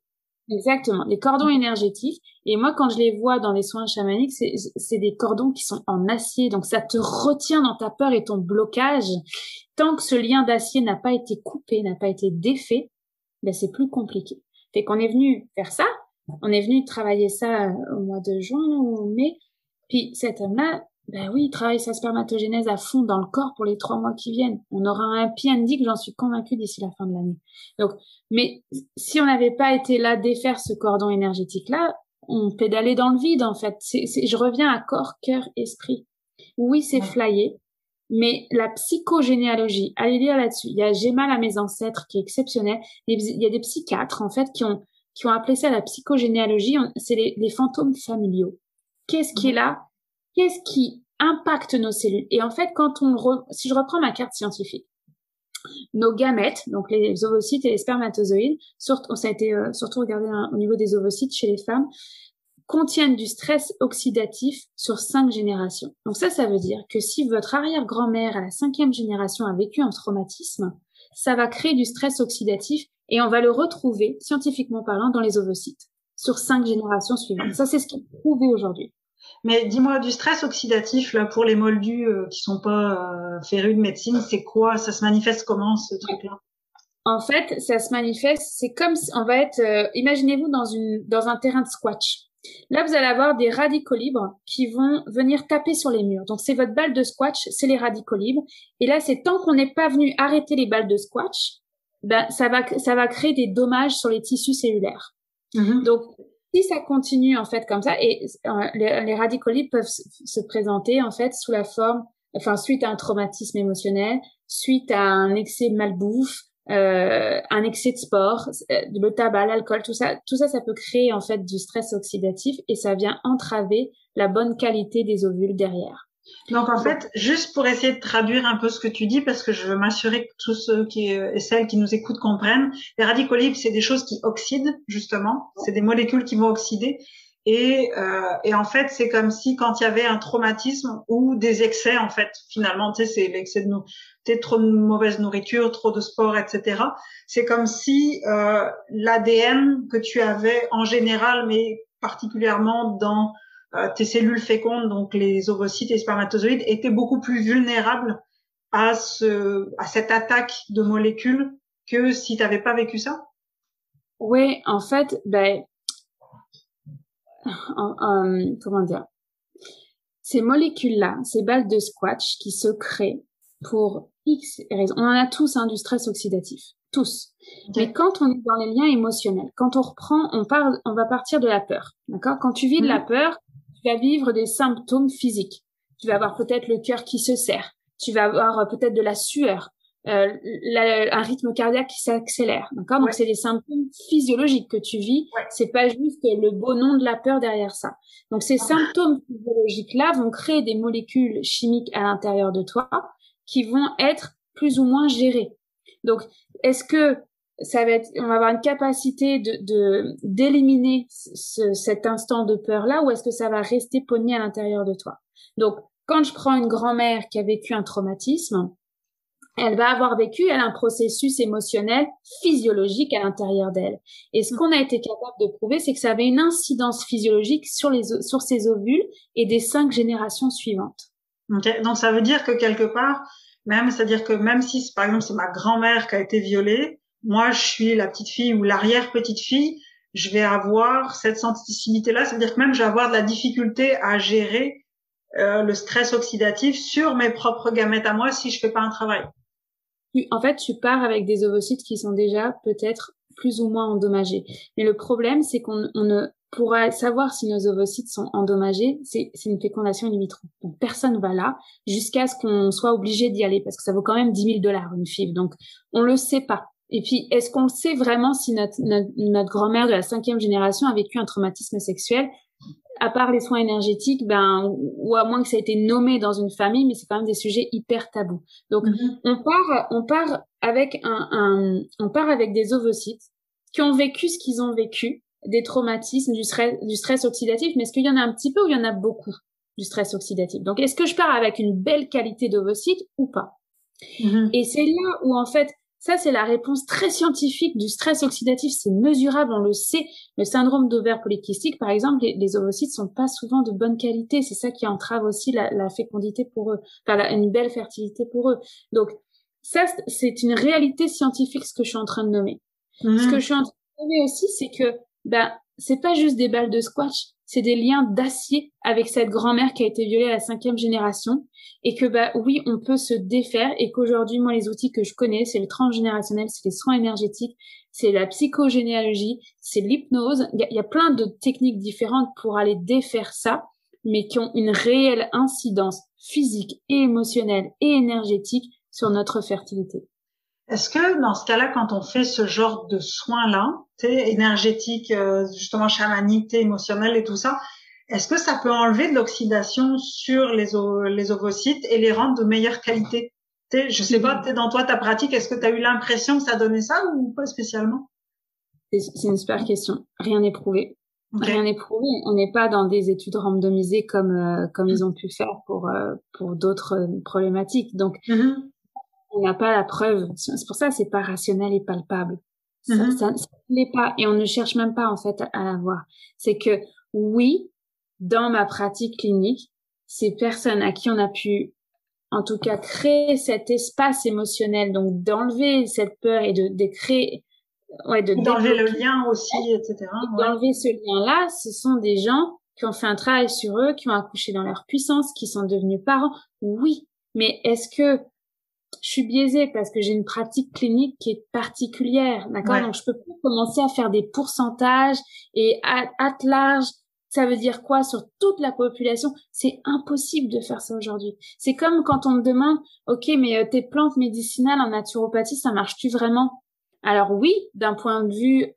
Exactement. Les cordons énergétiques. Et moi, quand je les vois dans les soins chamaniques, c'est des cordons qui sont en acier. Donc, ça te retient dans ta peur et ton blocage. Tant que ce lien d'acier n'a pas été coupé, n'a pas été défait, ben, c'est plus compliqué. Fait qu'on est venu faire ça. On est venu travailler ça au mois de juin ou mai. Puis cet homme-là, ben oui, il travaille sa spermatogénèse à fond dans le corps pour les 3 mois qui viennent. On aura un happy ending, j'en suis convaincue, d'ici la fin de l'année. Donc, mais si on n'avait pas été là défaire ce cordon énergétique-là, on pédalait dans le vide en fait. Je reviens à corps, cœur, esprit. Oui, c'est flyé. Mais la psychogénéalogie, allez lire là-dessus. Il y a J'ai mal à mes ancêtres qui est exceptionnel. Il y a des psychiatres, en fait, qui ont appelé ça la psychogénéalogie. C'est les fantômes familiaux. Qu'est-ce qui est là? Qu'est-ce qui impacte nos cellules? Et en fait, si je reprends ma carte scientifique, nos gamètes, donc les ovocytes et les spermatozoïdes, ça a été surtout regardé au niveau des ovocytes chez les femmes, contiennent du stress oxydatif sur 5 générations. Donc ça veut dire que si votre arrière-grand-mère à la 5e génération a vécu un traumatisme, ça va créer du stress oxydatif et on va le retrouver, scientifiquement parlant, dans les ovocytes, sur 5 générations suivantes. Ça, c'est ce qui est prouvé aujourd'hui. Mais dis-moi, du stress oxydatif, là, pour les moldus qui sont pas férus de médecine, c'est quoi? Ça se manifeste comment, ce truc-là? En fait, ça se manifeste, c'est comme si on va être, imaginez-vous dans un terrain de squash. Là, vous allez avoir des radicaux libres qui vont venir taper sur les murs. Donc, c'est votre balle de squash, c'est les radicaux libres. Et là, c'est tant qu'on n'est pas venu arrêter les balles de squash, ben, ça va créer des dommages sur les tissus cellulaires. Donc, si ça continue, en fait, comme ça, et les radicaux libres peuvent se présenter, en fait, sous la forme, enfin, suite à un traumatisme émotionnel, suite à un excès de malbouffe, un excès de sport, le tabac, l'alcool, tout ça, ça peut créer en fait du stress oxydatif et ça vient entraver la bonne qualité des ovules derrière. Donc en fait, juste pour essayer de traduire un peu ce que tu dis, parce que je veux m'assurer que tous ceux et celles qui nous écoutent comprennent, les radicaux libres, c'est des choses qui oxydent justement, c'est des molécules qui vont oxyder. Et en fait, c'est comme si quand il y avait un traumatisme ou des excès, en fait, finalement, tu sais, c'est l'excès de trop de mauvaise nourriture, trop de sport, etc. C'est comme si l'ADN que tu avais en général, mais particulièrement dans tes cellules fécondes, donc les ovocytes et les spermatozoïdes, était beaucoup plus vulnérable à cette attaque de molécules que si tu n'avais pas vécu ça. Oui, en fait, comment dire, ces molécules-là, ces balles de Squatch qui se créent pour X raisons. On en a tous du stress oxydatif, tous. Okay. Mais quand on est dans les liens émotionnels, quand on reprend, on va partir de la peur, d'accord? Quand tu vis de la peur, tu vas vivre des symptômes physiques. Tu vas avoir peut-être le cœur qui se serre, tu vas avoir peut-être de la sueur, un rythme cardiaque qui s'accélère, d'accord? Donc c'est des symptômes physiologiques que tu vis. C'est pas juste le beau nom de la peur derrière ça. Donc ces symptômes physiologiques-là vont créer des molécules chimiques à l'intérieur de toi qui vont être plus ou moins gérées. Donc est-ce que ça va être, on va avoir une capacité d'éliminer cet instant de peur-là, ou est-ce que ça va rester pogné à l'intérieur de toi? Donc quand je prends une grand-mère qui a vécu un traumatisme, elle va avoir vécu, elle, un processus émotionnel physiologique à l'intérieur d'elle. Et ce qu'on a été capable de prouver, c'est que ça avait une incidence physiologique sur ses ovules et des 5 générations suivantes. Okay. Donc, ça veut dire que quelque part, c'est-à-dire que même si, par exemple, c'est ma grand-mère qui a été violée, moi, je suis la petite fille ou l'arrière-petite-fille, je vais avoir cette sensibilité-là. C'est-à-dire que même je vais avoir de la difficulté à gérer le stress oxydatif sur mes propres gamètes à moi si je fais pas un travail. En fait, tu pars avec des ovocytes qui sont déjà peut-être plus ou moins endommagés. Mais le problème, c'est qu'on ne pourra savoir si nos ovocytes sont endommagés. C'est une fécondation in vitro. Donc, personne va là jusqu'à ce qu'on soit obligé d'y aller parce que ça vaut quand même $10 000 une FIV. Donc, on le sait pas. Et puis, est-ce qu'on le sait vraiment si notre grand-mère de la 5e génération a vécu un traumatisme sexuel? À part les soins énergétiques, ou à moins que ça ait été nommé dans une famille, mais c'est quand même des sujets hyper tabous. Donc, on part avec des ovocytes qui ont vécu ce qu'ils ont vécu, des traumatismes, du stress oxydatif, mais est-ce qu'il y en a un petit peu ou il y en a beaucoup du stress oxydatif? Donc, est-ce que je pars avec une belle qualité d'ovocytes ou pas? Et c'est là où, en fait, ça, c'est la réponse très scientifique du stress oxydatif. C'est mesurable, on le sait. Le syndrome d'ovaire polykystique, par exemple, les ovocytes sont pas souvent de bonne qualité. C'est ça qui entrave aussi la fécondité pour eux, enfin une belle fertilité pour eux. Donc, ça, c'est une réalité scientifique, ce que je suis en train de nommer. Ce que je suis en train de nommer aussi, c'est que, c'est pas juste des balles de Squatch, c'est des liens d'acier avec cette grand-mère qui a été violée à la 5e génération. Et que, oui, on peut se défaire et qu'aujourd'hui, moi, les outils que je connais, c'est le transgénérationnel, c'est les soins énergétiques, c'est la psychogénéalogie, c'est l'hypnose. Il y a plein de techniques différentes pour aller défaire ça, mais qui ont une réelle incidence physique et émotionnelle et énergétique sur notre fertilité. Est-ce que dans ce cas-là, quand on fait ce genre de soins-là, énergétiques, justement chamaniques, émotionnels et tout ça, est-ce que ça peut enlever de l'oxydation sur les ovocytes et les rendre de meilleure qualité? Je sais pas, dans toi, ta pratique, est-ce que tu as eu l'impression que ça donnait ça ou pas spécialement? C'est une super question. Rien n'est prouvé. Okay. Rien n'est prouvé. On n'est pas dans des études randomisées comme ils ont pu faire pour d'autres problématiques. Donc, on n'a pas la preuve. C'est pour ça que c'est pas rationnel et palpable. Ça ne l'est pas. Et on ne cherche même pas, en fait, à l'avoir. C'est que, oui, dans ma pratique clinique, ces personnes à qui on a pu, en tout cas, créer cet espace émotionnel, donc d'enlever cette peur et de créer, d'enlever le lien aussi, etc. D'enlever ce lien-là, ce sont des gens qui ont fait un travail sur eux, qui ont accouché dans leur puissance, qui sont devenus parents. Oui, mais est-ce que je suis biaisée parce que j'ai une pratique clinique qui est particulière, d'accord? Donc, je peux pas commencer à faire des pourcentages et à large. Ça veut dire quoi sur toute la population? C'est impossible de faire ça aujourd'hui. C'est comme quand on me demande, OK, mais tes plantes médicinales en naturopathie, ça marche-tu vraiment? Alors oui, d'un point de vue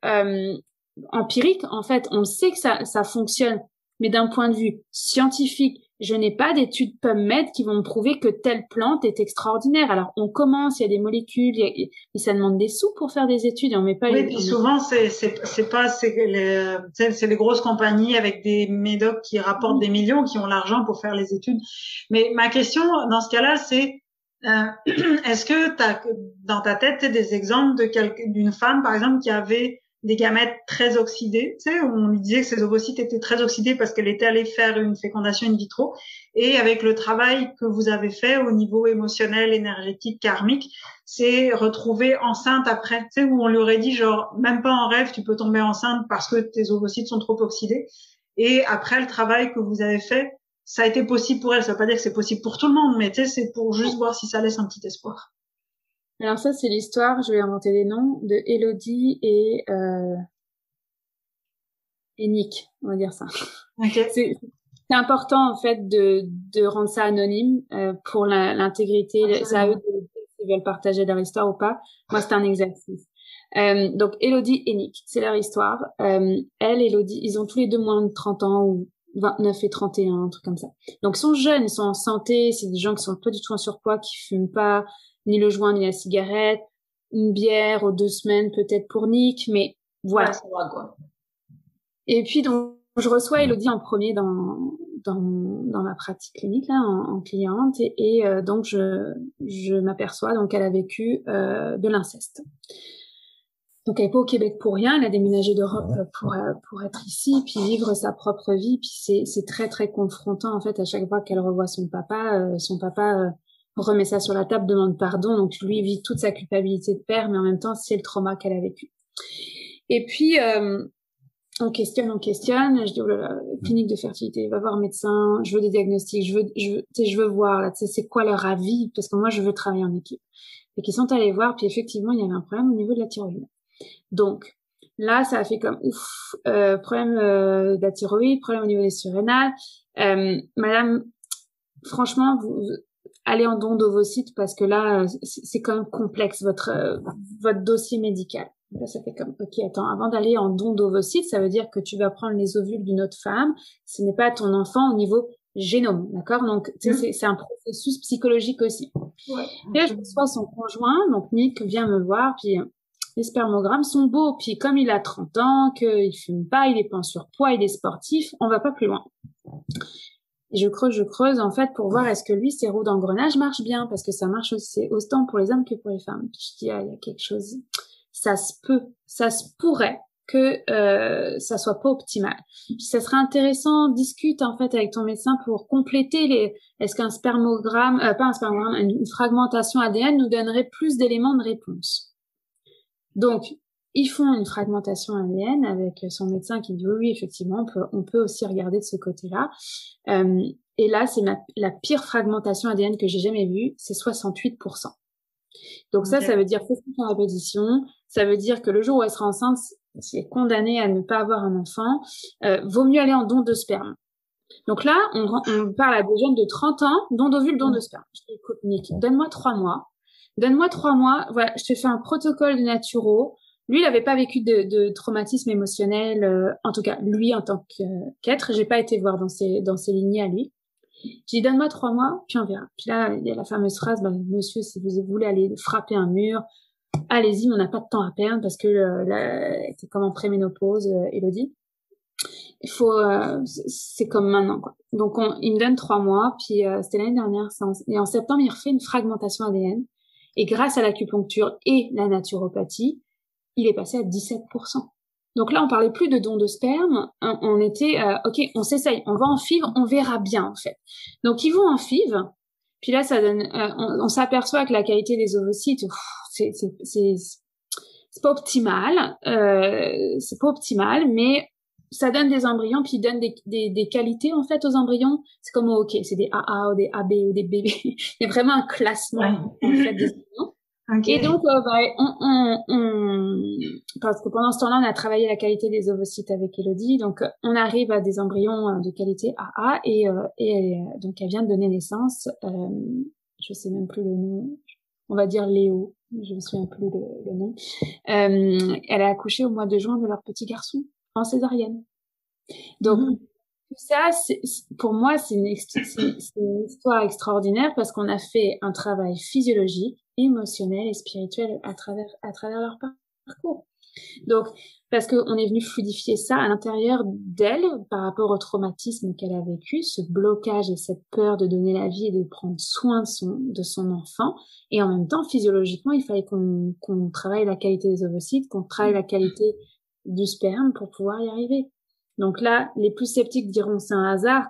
empirique, en fait, on sait que ça fonctionne, mais d'un point de vue scientifique, je n'ai pas d'études PubMed qui vont me prouver que telle plante est extraordinaire. Alors, on commence, il y a des molécules, et ça demande des sous pour faire des études, et on met pas Oui, puis souvent c'est les grosses compagnies avec des médocs qui rapportent des millions qui ont l'argent pour faire les études. Mais ma question dans ce cas-là, c'est est-ce que t'as dans ta tête des exemples d'une femme par exemple qui avait des gamètes très oxydés, tu sais, où on lui disait que ses ovocytes étaient très oxydés parce qu'elle était allée faire une fécondation in vitro, et avec le travail que vous avez fait au niveau émotionnel, énergétique, karmique, c'est retrouver enceinte après, tu sais, où on lui aurait dit genre, même pas en rêve, tu peux tomber enceinte parce que tes ovocytes sont trop oxydés. Et après le travail que vous avez fait, ça a été possible pour elle. Ça veut pas dire que c'est possible pour tout le monde, mais tu sais, c'est pour juste voir si ça laisse un petit espoir. Alors ça, c'est l'histoire, je vais inventer des noms, de Elodie et Nick, on va dire ça. Okay. C'est important, en fait, de rendre ça anonyme pour l'intégrité. C'est à eux de s'ils veulent partager leur histoire ou pas. Moi, c'est un exercice. Donc, Elodie et Nick, c'est leur histoire. Elodie, ils ont tous les deux moins de 30 ans ou 29 et 31, un truc comme ça. Donc, ils sont jeunes, ils sont en santé. C'est des gens qui sont pas du tout en surpoids, qui fument pas ni le joint ni la cigarette. Une bière aux 2 semaines peut-être pour Nick, mais voilà. Ouais, ça va, quoi. Et puis, donc, je reçois Elodie en premier dans ma pratique clinique, là, en cliente. Et donc, je m'aperçois donc qu'elle a vécu de l'inceste. Donc, elle est pas au Québec pour rien. Elle a déménagé d'Europe pour être ici, puis vivre sa propre vie. Puis c'est très, très confrontant, en fait, à chaque fois qu'elle revoit son papa. Son papa remet ça sur la table, demande pardon. Donc, lui vit toute sa culpabilité de père, mais en même temps, c'est le trauma qu'elle a vécu. Et puis... on questionne. Je dis, oh là là, clinique de fertilité, va voir un médecin, je veux des diagnostics, je veux voir, là, tu sais, c'est quoi leur avis, parce que moi, je veux travailler en équipe. Et qu'ils sont allés voir, puis effectivement, il y avait un problème au niveau de la thyroïde. Donc, là, ça a fait comme, problème de la thyroïde, problème au niveau des surrénales. Madame, franchement, vous allez en don d'ovocytes, parce que là, c'est quand même complexe, votre dossier médical. Là, ça fait comme, ok, attends, avant d'aller en don d'ovocytes, ça veut dire que tu vas prendre les ovules d'une autre femme. Ce n'est pas ton enfant au niveau génome, d'accord? Donc, c'est un processus psychologique aussi. Ouais. Et là, je reçois son conjoint, donc Nick vient me voir, puis les spermogrammes sont beaux, puis comme il a 30 ans, qu'il fume pas, il est pas en surpoids, il est sportif, on va pas plus loin. Et je creuse, en fait, pour voir est-ce que lui, ses roues d'engrenage marchent bien, parce que ça marche aussi autant pour les hommes que pour les femmes. Puis je dis, il y a quelque chose... ça se pourrait que ça soit pas optimal. Puis ça serait intéressant, discute en fait avec ton médecin pour compléter est-ce qu'un spermogramme, pas un spermogramme, une fragmentation ADN nous donnerait plus d'éléments de réponse. Donc, ils font une fragmentation ADN avec son médecin qui dit oui, effectivement, on peut aussi regarder de ce côté-là. Et là, c'est la pire fragmentation ADN que j'ai jamais vue, c'est 68%. Donc ça veut dire que c'est en répétition. Ça veut dire que le jour où elle sera enceinte, c'est condamné à ne pas avoir un enfant. Vaut mieux aller en don de sperme. Donc là, on parle à des jeunes de 30 ans, don d'ovule, don de sperme. Je dis, écoute, Nick, donne-moi 3 mois. Voilà, je te fais un protocole de naturo. Lui, il n'avait pas vécu de traumatisme émotionnel, en tout cas, lui, en tant qu'être. J'ai pas été voir dans ses lignées à lui. J'ai dit, donne-moi 3 mois, puis on verra. Puis là, il y a la fameuse phrase, monsieur, si vous voulez aller frapper un mur, allez-y, mais on n'a pas de temps à perdre parce que c'est comme en préménopause, Elodie. C'est comme maintenant, quoi. Donc, il me donne 3 mois, puis c'était l'année dernière, et en septembre, il refait une fragmentation ADN. Et grâce à l'acupuncture et la naturopathie, il est passé à 17%. Donc là, on parlait plus de don de sperme, on était, ok, on s'essaye, on va en FIV, on verra bien en fait. Donc ils vont en FIV, puis là ça donne, on s'aperçoit que la qualité des ovocytes, c'est pas optimal, mais ça donne des embryons, puis ils donnent des qualités en fait aux embryons. C'est comme au hockey, c'est des AA ou des AB ou des BB. Il y a vraiment un classement en fait des embryons. Okay. Et donc, parce que pendant ce temps-là, on a travaillé la qualité des ovocytes avec Elodie, donc on arrive à des embryons de qualité AA et donc elle vient de donner naissance. Je sais même plus le nom. On va dire Léo. Je me souviens plus le nom. Elle a accouché au mois de juin de leur petit garçon en césarienne. Donc tout ça, pour moi, c'est une histoire extraordinaire parce qu'on a fait un travail physiologique, émotionnel et spirituel à travers leur parcours. Donc, parce qu'on est venu fluidifier ça à l'intérieur d'elle par rapport au traumatisme qu'elle a vécu, ce blocage et cette peur de donner la vie et de prendre soin de son enfant. Et en même temps, physiologiquement, il fallait qu'on travaille la qualité des ovocytes, qu'on travaille la qualité du sperme pour pouvoir y arriver. Donc là, les plus sceptiques diront c'est un hasard.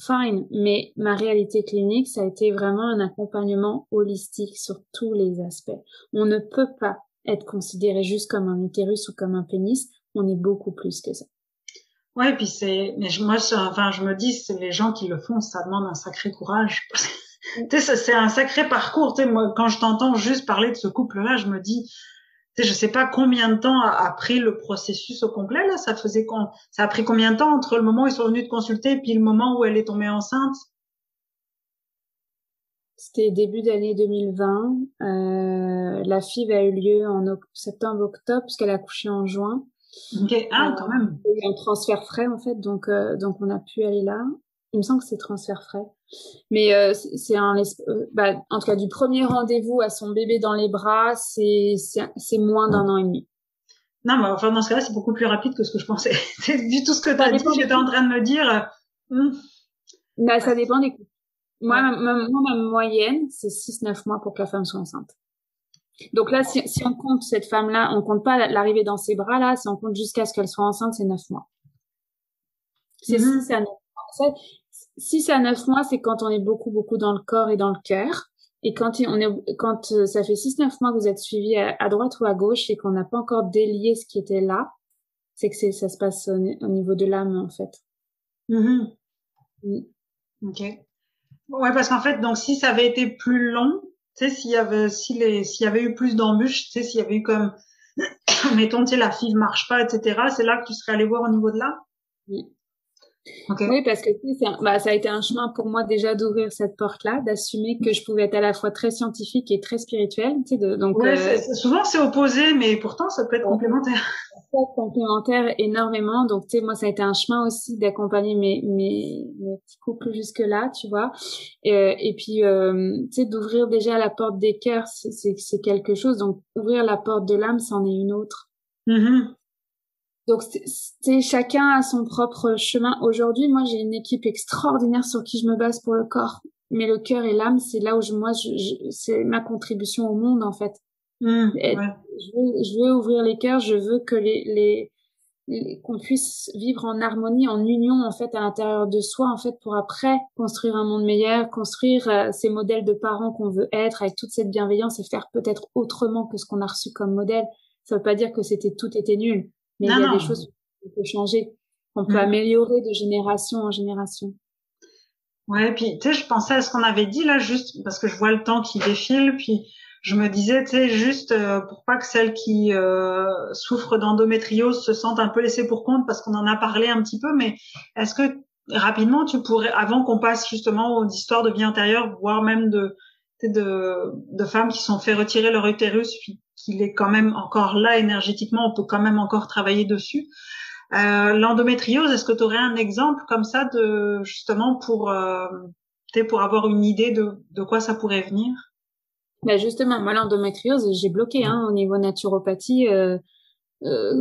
Fine, mais ma réalité clinique, ça a été vraiment un accompagnement holistique sur tous les aspects. On ne peut pas être considéré juste comme un utérus ou comme un pénis, on est beaucoup plus que ça. Ouais, puis je me dis, c'est les gens qui le font, ça demande un sacré courage. Tu sais, c'est un sacré parcours. Tu sais, moi, quand je t'entends juste parler de ce couple-là, je me dis, tu sais, je sais pas combien de temps a pris le processus au complet, là. Ça a pris combien de temps entre le moment où ils sont venus te consulter et puis le moment où elle est tombée enceinte? C'était début d'année 2020. La FIV a eu lieu en septembre-octobre, puisqu'elle a accouché en juin. Ok, quand même. Il y a eu un transfert frais, en fait, donc on a pu aller là. Il me semble que c'est transfert frais. Mais en tout cas, du premier rendez-vous à son bébé dans les bras, c'est moins d'un an et demi. Non, mais enfin, dans ce cas-là, c'est beaucoup plus rapide que ce que je pensais. Vu tout ce que tu as dit, j'étais en train de me dire... Ça dépend des couples. Moi, ma moyenne, c'est 6-9 mois pour que la femme soit enceinte. Donc là, si on compte cette femme-là, on compte pas l'arrivée dans ses bras, là, si on compte jusqu'à ce qu'elle soit enceinte, c'est 9 mois. C'est 6 à 9 mois. 6 à 9 mois, c'est quand on est beaucoup, beaucoup dans le corps et dans le cœur. Et quand ça fait 6-9 mois que vous êtes suivi à droite ou à gauche et qu'on n'a pas encore délié ce qui était là, c'est que ça se passe au niveau de l'âme, en fait. Ok. Ouais, parce qu'en fait, donc, si ça avait été plus long, tu sais, s'il y avait eu plus d'embûches, tu sais, s'il y avait eu comme, mettons, tu sais, la FIV marche pas, etc., c'est là que tu serais allé voir au niveau de là? Oui. Okay. Oui, parce que ça a été un chemin pour moi déjà d'ouvrir cette porte-là, d'assumer que je pouvais être à la fois très scientifique et très spirituelle. Tu sais, souvent c'est opposé, mais pourtant ça peut être complémentaire. Ça peut être complémentaire énormément. Donc, tu sais, moi, ça a été un chemin aussi d'accompagner mes petits couples jusque-là, tu vois. Et puis, tu sais, d'ouvrir déjà la porte des cœurs, c'est quelque chose. Donc, ouvrir la porte de l'âme, c'en est une autre. Donc, c'est chacun a son propre chemin. Aujourd'hui, moi, j'ai une équipe extraordinaire sur qui je me base pour le corps. Mais le cœur et l'âme, c'est là où c'est ma contribution au monde, en fait. Je veux ouvrir les cœurs, je veux que qu'on puisse vivre en harmonie, en union, en fait, à l'intérieur de soi, en fait, pour après construire un monde meilleur, construire ces modèles de parents qu'on veut être avec toute cette bienveillance et faire peut-être autrement que ce qu'on a reçu comme modèle. Ça veut pas dire que tout était nul. Mais il y a des choses qu'on peut changer, qu'on peut améliorer de génération en génération. Ouais, puis tu sais, je pensais à ce qu'on avait dit là, juste parce que je vois le temps qui défile, puis je me disais, tu sais, juste pour pas que celles qui souffrent d'endométriose se sentent un peu laissées pour compte, parce qu'on en a parlé un petit peu, mais est-ce que rapidement tu pourrais, avant qu'on passe justement aux histoires de vie antérieure, voire même de femmes qui se sont fait retirer leur utérus, puis qu'il est quand même encore là énergétiquement, on peut quand même encore travailler dessus. L'endométriose, est-ce que tu aurais un exemple comme ça de justement pour avoir une idée de quoi ça pourrait venir? Ben justement, moi l'endométriose, j'ai bloqué au niveau naturopathie.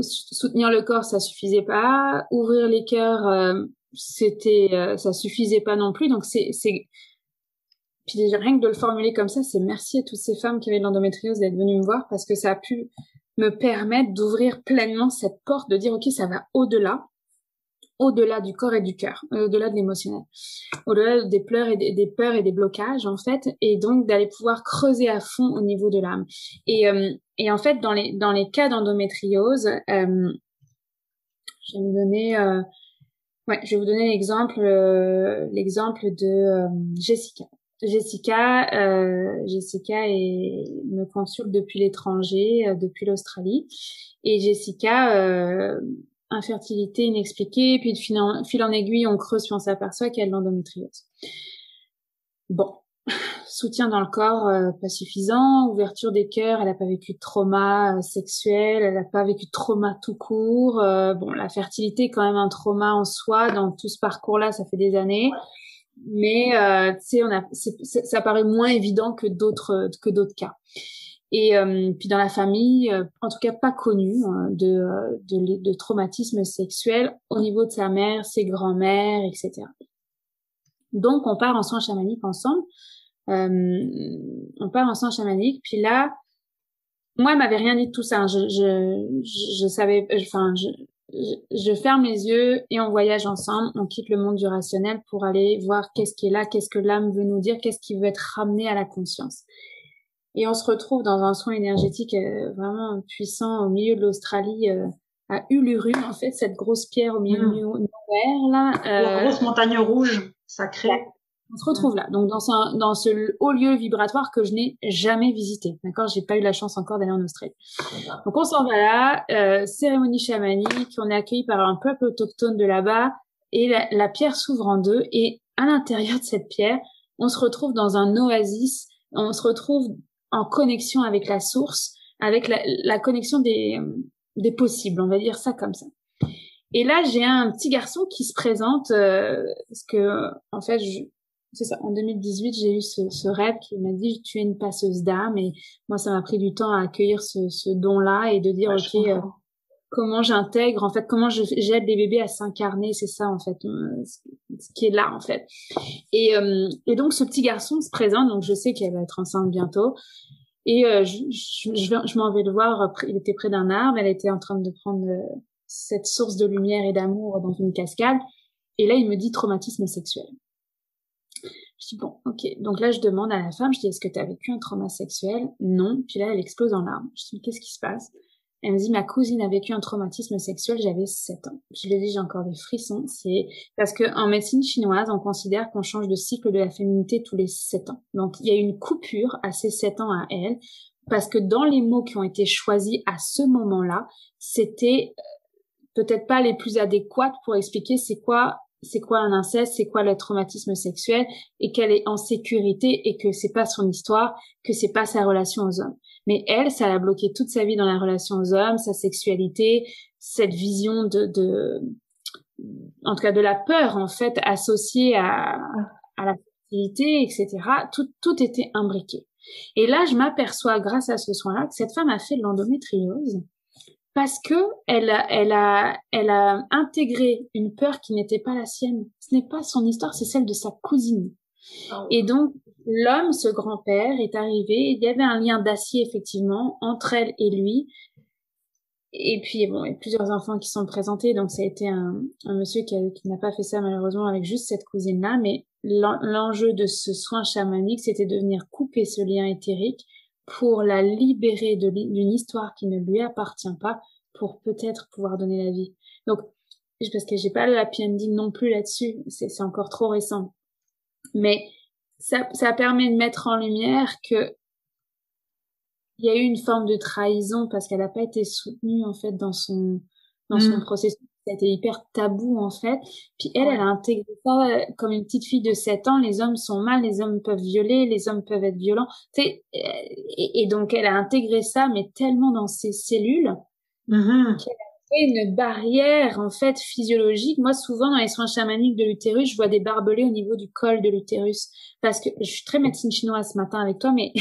Soutenir le corps, ça suffisait pas. Ouvrir les cœurs, ça suffisait pas non plus. Donc puis déjà, rien que de le formuler comme ça, c'est merci à toutes ces femmes qui avaient de l'endométriose d'être venues me voir parce que ça a pu me permettre d'ouvrir pleinement cette porte, de dire ok, ça va au-delà du corps et du cœur, au-delà de l'émotionnel, au-delà des pleurs et des peurs et des blocages en fait, et donc d'aller pouvoir creuser à fond au niveau de l'âme. Et en fait, dans les cas d'endométriose, je vais vous donner l'exemple de Jessica. Jessica me consulte depuis l'étranger, depuis l'Australie, et Jessica infertilité inexpliquée, puis de fil en aiguille, on creuse puis on s'aperçoit qu'elle a de l'endométriose. Bon, soutien dans le corps pas suffisant, ouverture des cœurs, elle n'a pas vécu de trauma sexuel, elle n'a pas vécu de trauma tout court. Bon, la fertilité est quand même un trauma en soi dans tout ce parcours-là, ça fait des années. Mais tu sais, ça paraît moins évident que d'autres cas. Et puis dans la famille, en tout cas pas connu de traumatisme sexuel au niveau de sa mère, ses grands-mères, etc. Donc on part en soins chamaniques ensemble. On part en soins chamaniques. Puis là, moi, elle m'avait rien dit de tout ça. Je savais, enfin, je ferme les yeux et on voyage ensemble. On quitte le monde du rationnel pour aller voir qu'est-ce qui est là, qu'est-ce que l'âme veut nous dire, qu'est-ce qui veut être ramené à la conscience. Et on se retrouve dans un soin énergétique vraiment puissant au milieu de l'Australie, à Uluru, en fait, cette grosse pierre au milieu de nowhere, là. La grosse montagne rouge sacrée. Ouais. On se retrouve là, donc dans ce haut lieu vibratoire que je n'ai jamais visité. D'accord, j'ai pas eu la chance encore d'aller en Australie. Donc on s'en va là, cérémonie chamanique, on est accueilli par un peuple autochtone de là-bas et la pierre s'ouvre en deux et à l'intérieur de cette pierre, on se retrouve dans un oasis, on se retrouve en connexion avec la source, avec la connexion des possibles, on va dire ça comme ça. Et là, j'ai un petit garçon qui se présente parce que en fait, c'est ça. En 2018, j'ai eu ce rêve qui m'a dit tu es une passeuse d'âme et moi ça m'a pris du temps à accueillir ce don-là et de dire ok comment j'intègre en fait comment j'aide les bébés à s'incarner, c'est ça en fait ce qui est là en fait. Et donc ce petit garçon se présente, donc je sais qu'elle va être enceinte bientôt et je m'en vais le voir. Il était près d'un arbre, elle était en train de prendre cette source de lumière et d'amour dans une cascade et là il me dit traumatisme sexuel. Je dis bon, ok. Donc là, je demande à la femme, je dis, est-ce que tu as vécu un trauma sexuel? Non. Puis là, elle explose en larmes. Je dis, qu'est-ce qui se passe? Elle me dit, ma cousine a vécu un traumatisme sexuel, j'avais 7 ans. Je lui ai dit, j'ai encore des frissons. C'est parce que en médecine chinoise, on considère qu'on change de cycle de la féminité tous les 7 ans. Donc, il y a une coupure à ces 7 ans à elle, parce que dans les mots qui ont été choisis à ce moment-là, c'était peut-être pas les plus adéquates pour expliquer c'est quoi un inceste, c'est quoi le traumatisme sexuel et qu'elle est en sécurité et que c'est pas son histoire, que c'est pas sa relation aux hommes. Mais elle, ça l'a bloqué toute sa vie dans la relation aux hommes, sa sexualité, cette vision en tout cas de la peur en fait associée à la fertilité, etc. Tout était imbriqué. Et là, je m'aperçois grâce à ce soin-là que cette femme a fait de l'endométriose parce que elle a intégré une peur qui n'était pas la sienne. Ce n'est pas son histoire, c'est celle de sa cousine. Oh. Et donc, l'homme, ce grand-père, est arrivé. Il y avait un lien d'acier, effectivement, entre elle et lui. Et puis, bon, il y a plusieurs enfants qui sont présentés. Donc, ça a été un monsieur qui n'a pas fait ça, malheureusement, avec juste cette cousine-là. Mais l'enjeu de ce soin chamanique, c'était de venir couper ce lien éthérique pour la libérer d'une histoire qui ne lui appartient pas, pour peut-être pouvoir donner la vie. Donc, parce que j'ai pas le happy ending non plus là-dessus, c'est encore trop récent. Mais ça permet de mettre en lumière que il y a eu une forme de trahison parce qu'elle n'a pas été soutenue en fait dans son processus. Ça a été hyper tabou en fait. Puis elle a intégré ça comme une petite fille de 7 ans. Les hommes sont mal, les hommes peuvent violer, les hommes peuvent être violents. Tu sais, et donc elle a intégré ça, mais tellement dans ses cellules qu'elle a fait une barrière en fait physiologique. Moi, souvent dans les soins chamaniques de l'utérus, je vois des barbelés au niveau du col de l'utérus parce que je suis très médecine chinoise ce matin avec toi, mais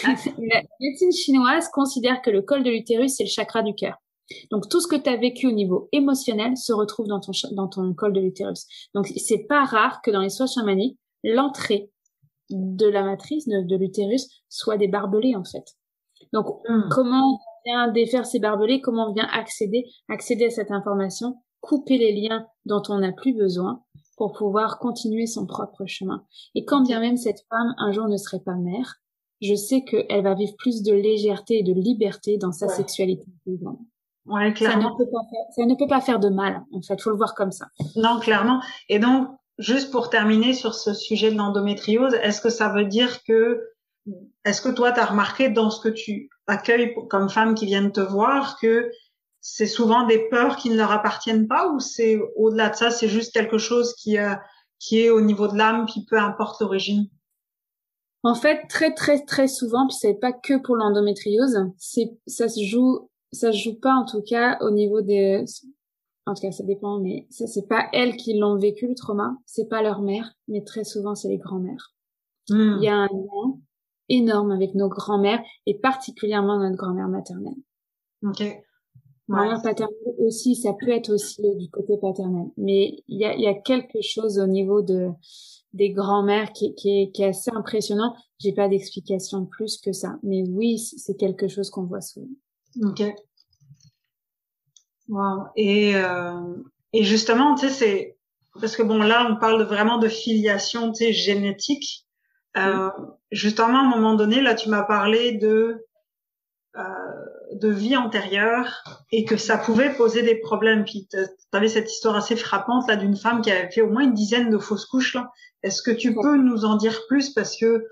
la médecine chinoise considère que le col de l'utérus c'est le chakra du cœur. Donc, tout ce que tu as vécu au niveau émotionnel se retrouve dans ton col de l'utérus. Donc, c'est pas rare que dans les soins chamaniques, l'entrée de la matrice de l'utérus soit des barbelés, en fait. Donc, comment on vient défaire ces barbelés? Comment on vient accéder à cette information, couper les liens dont on n'a plus besoin pour pouvoir continuer son propre chemin. Et quand bien même cette femme, un jour, ne serait pas mère, je sais qu'elle va vivre plus de légèreté et de liberté dans sa sexualité. Ouais, clairement. Ça ne peut pas faire de mal, en fait. Faut le voir comme ça. Non, clairement. Et donc, juste pour terminer sur ce sujet de l'endométriose, est-ce que toi, t'as remarqué dans ce que tu accueilles comme femmes qui viennent te voir que c'est souvent des peurs qui ne leur appartiennent pas ou c'est au-delà de ça, c'est juste quelque chose qui est au niveau de l'âme, puis peu importe l'origine? En fait, très, très, très souvent, puis c'est pas que pour l'endométriose, ça se joue pas, en tout cas, au niveau en tout cas, ça dépend, mais ça, c'est pas elles qui l'ont vécu, le trauma, c'est pas leur mère, mais très souvent, c'est les grands-mères. Il y a un lien énorme avec nos grands-mères, et particulièrement notre grand-mère maternelle. Ok. Grand-mère paternelle aussi, ça peut être aussi du côté paternel, mais il y a quelque chose au niveau des grands-mères qui est assez impressionnant. J'ai pas d'explication plus que ça, mais oui, c'est quelque chose qu'on voit souvent. Ok. Wow. Et justement, tu sais, c'est parce que bon, là, on parle vraiment de filiation, tu sais, génétique. Justement, à un moment donné, là, tu m'as parlé de vie antérieure et que ça pouvait poser des problèmes. Puis t'avais cette histoire assez frappante là d'une femme qui avait fait au moins une dizaine de fausses couches là. Est-ce que tu peux nous en dire plus parce que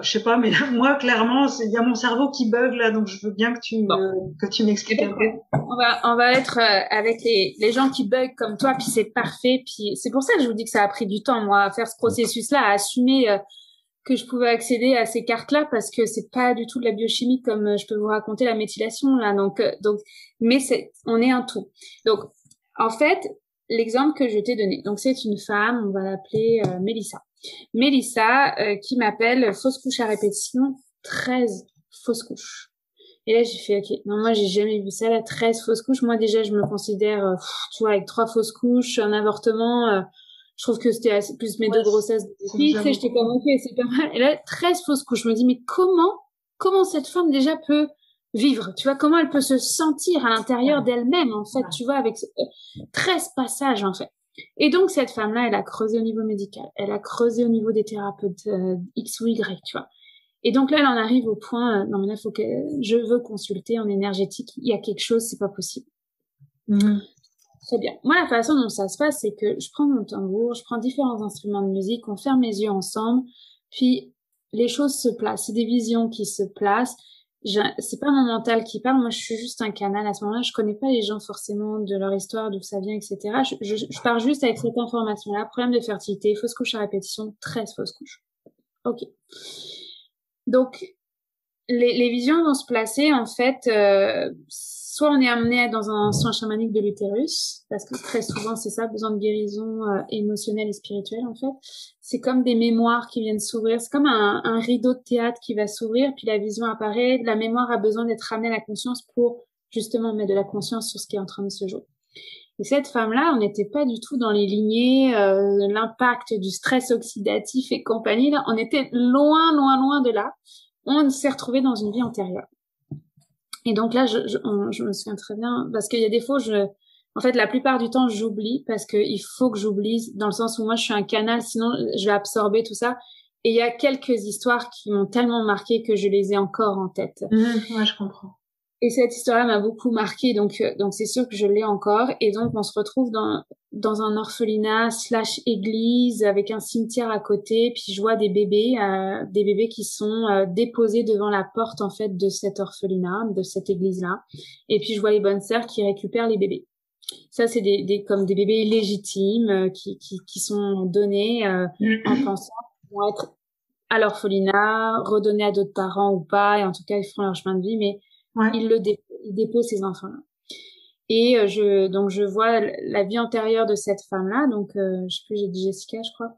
je sais pas, mais moi clairement il y a mon cerveau qui bug là, donc je veux bien que tu m'expliques un peu. On va être avec les gens qui bug comme toi, puis c'est parfait. Puis c'est pour ça que je vous dis que ça a pris du temps moi à faire ce processus-là, à assumer que je pouvais accéder à ces cartes-là parce que c'est pas du tout de la biochimie comme je peux vous raconter la méthylation là. Donc, mais on est un tout. Donc, en fait, l'exemple que je t'ai donné, donc c'est une femme, on va l'appeler Mélissa. Mélissa qui m'appelle fausse couche à répétition, 13 fausses couches. Et là, j'ai fait, ok, non, moi, j'ai jamais vu ça, là, 13 fausses couches. Moi, déjà, je me considère, tu vois, avec 3 fausses couches, un avortement, je trouve que c'était plus mes 2 grossesses de filles. Tu sais, j'étais comme, ok, c'est pas mal. Et là, 13 fausses couches. Je me dis, mais comment cette femme déjà peut vivre? Tu vois, comment elle peut se sentir à l'intérieur d'elle-même, en fait, tu vois, avec 13 passages, en fait. Et donc, cette femme-là, elle a creusé au niveau médical. Elle a creusé au niveau des thérapeutes X ou Y, tu vois. Et donc là, elle en arrive au point, non mais là, faut que je veux consulter en énergétique. Il y a quelque chose, c'est pas possible. Très bien. Moi, la façon dont ça se passe, c'est que je prends mon tambour, je prends différents instruments de musique, on ferme les yeux ensemble, puis les choses se placent. C'est des visions qui se placent. C'est pas mon mental qui parle. Moi, je suis juste un canal. À ce moment-là, je connais pas les gens forcément de leur histoire, d'où ça vient, etc. Je pars juste avec cette information-là. Problème de fertilité, fausse couche à répétition, 13 fausses couches. Ok. Donc, les visions vont se placer, en fait, soit on est amené dans un soin chamanique de l'utérus, parce que très souvent, c'est ça, besoin de guérison émotionnelle et spirituelle, en fait. C'est comme des mémoires qui viennent s'ouvrir. C'est comme un rideau de théâtre qui va s'ouvrir, puis la vision apparaît. La mémoire a besoin d'être ramenée à la conscience pour, justement, mettre de la conscience sur ce qui est en train de se jouer. Et cette femme-là, on n'était pas du tout dans les lignées, l'impact du stress oxydatif et compagnie. Là, on était loin, loin, loin de là. On s'est retrouvé dans une vie antérieure. Et donc là, je me souviens très bien, parce qu'il y a des fois, en fait, la plupart du temps, j'oublie, parce qu'il faut que j'oublie, dans le sens où moi, je suis un canal, sinon, je vais absorber tout ça. Et il y a quelques histoires qui m'ont tellement marqué que je les ai encore en tête. Ouais, je comprends. Et cette histoire-là m'a beaucoup marquée, donc c'est sûr que je l'ai encore. Et donc on se retrouve dans un orphelinat / église avec un cimetière à côté. Puis je vois des bébés qui sont déposés devant la porte en fait de cet orphelinat, de cette église-là. Et puis je vois les bonnes sœurs qui récupèrent les bébés. Ça c'est comme des bébés légitimes qui sont donnés en pensant qu'ils vont être à l'orphelinat, redonnés à d'autres parents ou pas. Et en tout cas ils feront leur chemin de vie, mais il dépose ces enfants-là. Et donc je vois la vie antérieure de cette femme-là. Donc je sais plus, j'ai dit Jessica, je crois.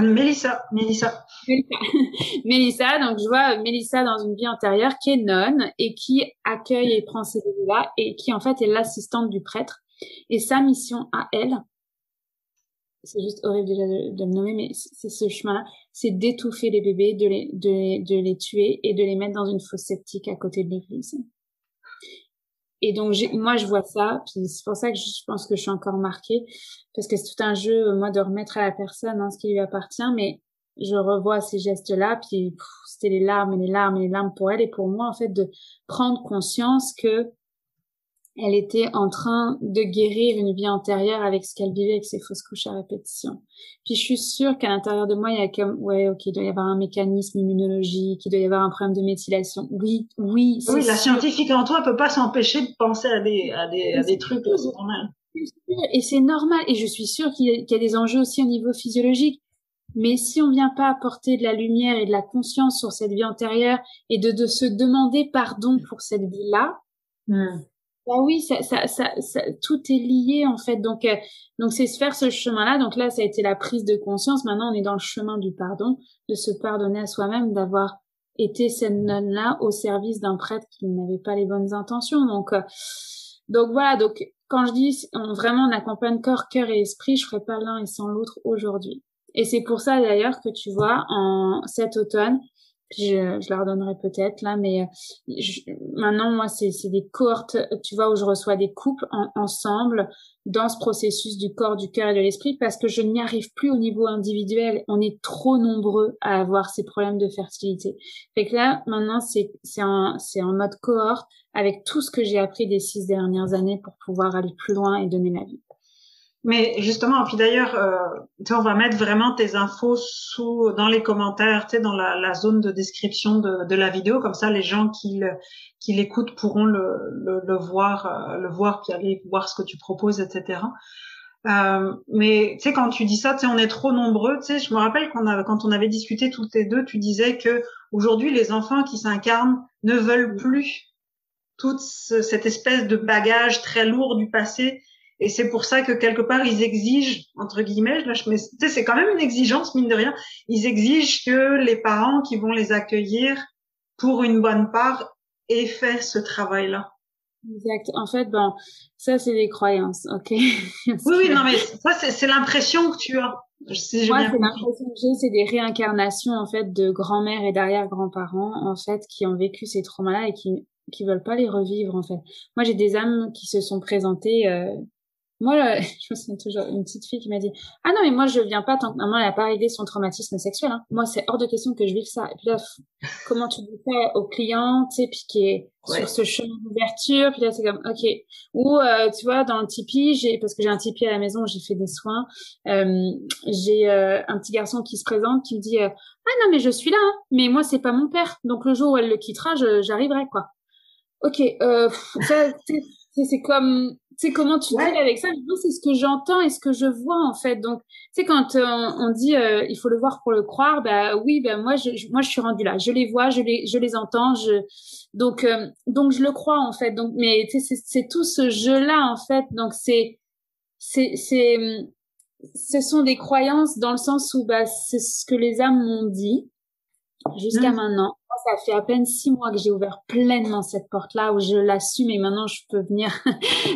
Mélissa. Mélissa. Donc je vois Mélissa dans une vie antérieure qui est nonne et qui accueille et prend ces bébés-là et qui en fait est l'assistante du prêtre. Et sa mission à elle, c'est juste horrible déjà de le nommer, mais c'est ce chemin-là, c'est d'étouffer les bébés, de les tuer et de les mettre dans une fosse septique à côté de l'église. Et donc moi je vois ça, puis c'est pour ça que je pense que je suis encore marquée, parce que c'est tout un jeu, moi, de remettre à la personne ce qui lui appartient, mais je revois ces gestes-là, puis c'était les larmes et les larmes et les larmes pour elle et pour moi, en fait, de prendre conscience que elle était en train de guérir une vie antérieure avec ce qu'elle vivait avec ses fausses couches à répétition. Puis je suis sûre qu'à l'intérieur de moi, il y a comme, il doit y avoir un mécanisme immunologique, il doit y avoir un problème de méthylation. Oui, c'est oui, la sûr. scientifique en toi peut pas s'empêcher de penser à des trucs, c'est normal. Et c'est normal. Et je suis sûre qu'il y a des enjeux aussi au niveau physiologique. Mais si on vient pas apporter de la lumière et de la conscience sur cette vie antérieure et de se demander pardon pour cette vie-là, bah oui, tout est lié en fait. Donc c'est se faire ce chemin-là. Donc là, ça a été la prise de conscience. Maintenant, on est dans le chemin du pardon, de se pardonner à soi-même, d'avoir été cette nonne-là au service d'un prêtre qui n'avait pas les bonnes intentions. Donc voilà. Donc quand je dis vraiment on accompagne corps, cœur et esprit, je ferai pas l'un et sans l'autre aujourd'hui. Et c'est pour ça d'ailleurs que tu vois en cet automne. Puis je leur donnerai peut-être là, mais maintenant moi c'est des cohortes, tu vois, où je reçois des couples ensemble dans ce processus du corps, du cœur et de l'esprit, parce que je n'y arrive plus au niveau individuel. On est trop nombreux à avoir ces problèmes de fertilité. Fait que là maintenant c'est en mode cohorte avec tout ce que j'ai appris des 6 dernières années pour pouvoir aller plus loin et donner la vie. Mais justement, puis d'ailleurs, tu sais, on va mettre vraiment tes infos dans les commentaires, tu sais, dans la zone de description de la vidéo, comme ça les gens qui l'écoutent pourront le voir, puis aller voir ce que tu proposes, etc. Mais tu sais, quand tu dis ça, tu sais, on est trop nombreux. Tu sais, je me rappelle quand on avait discuté toutes les deux, tu disais que aujourd'hui les enfants qui s'incarnent ne veulent plus toute cette espèce de bagage très lourd du passé. Et c'est pour ça que quelque part, ils exigent, entre guillemets, là, tu sais, c'est quand même une exigence, mine de rien, ils exigent que les parents qui vont les accueillir, pour une bonne part, aient fait ce travail-là. Exact. En fait, ça, c'est des croyances, ok? Oui, non, mais ça, c'est l'impression que tu as. Si j'ai Moi, bien c'est compris. l'impression que j'ai, c'est des réincarnations, en fait, de grand-mères et d'arrière-grands-parents, en fait, qui ont vécu ces traumas-là et qui veulent pas les revivre, en fait. Moi, j'ai des âmes qui se sont présentées, moi, je me souviens toujours une petite fille qui m'a dit ah non mais moi je viens pas tant que maman elle a pas réglé son traumatisme sexuel, hein. Moi c'est hors de question que je vive ça. Et puis là comment tu dis ça aux clients, tu sais, puis qui est sur ce chemin d'ouverture, puis là c'est comme ok. Ou tu vois dans le Tipeee parce que j'ai un Tipeee à la maison où j'ai fait des soins, j'ai un petit garçon qui se présente qui me dit ah non mais je suis là, hein, mais moi c'est pas mon père, donc le jour où elle le quittera j'arriverai quoi. Ok, ça, c'est comme, tu sais, comment tu deals avec ça? Mais moi, c'est ce que j'entends et ce que je vois, en fait. Donc, tu sais, quand on dit, il faut le voir pour le croire, bah oui, bah moi, moi, je suis rendue là. Je les vois, je les entends, donc je le crois, en fait. Donc, mais tu sais, c'est tout ce jeu-là, en fait. Donc, c'est, ce sont des croyances dans le sens où, bah, c'est ce que les âmes m'ont dit jusqu'à maintenant. Ça fait à peine 6 mois que j'ai ouvert pleinement cette porte-là où je l'assume et maintenant je peux venir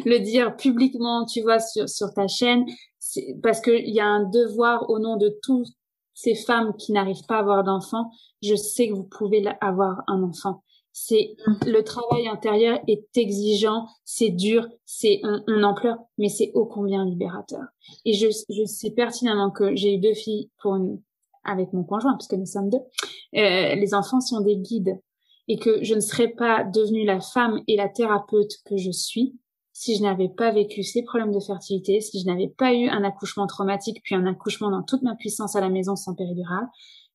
le dire publiquement, tu vois, sur ta chaîne. C'est parce qu'il y a un devoir au nom de toutes ces femmes qui n'arrivent pas à avoir d'enfants. Je sais que vous pouvez avoir un enfant. Le travail intérieur est exigeant, c'est dur, on en pleure, mais c'est ô combien libérateur. Et je sais pertinemment que j'ai eu 2 filles avec mon conjoint, puisque nous sommes 2, les enfants sont des guides et que je ne serais pas devenue la femme et la thérapeute que je suis si je n'avais pas vécu ces problèmes de fertilité, si je n'avais pas eu un accouchement traumatique, puis un accouchement dans toute ma puissance à la maison sans péridurale,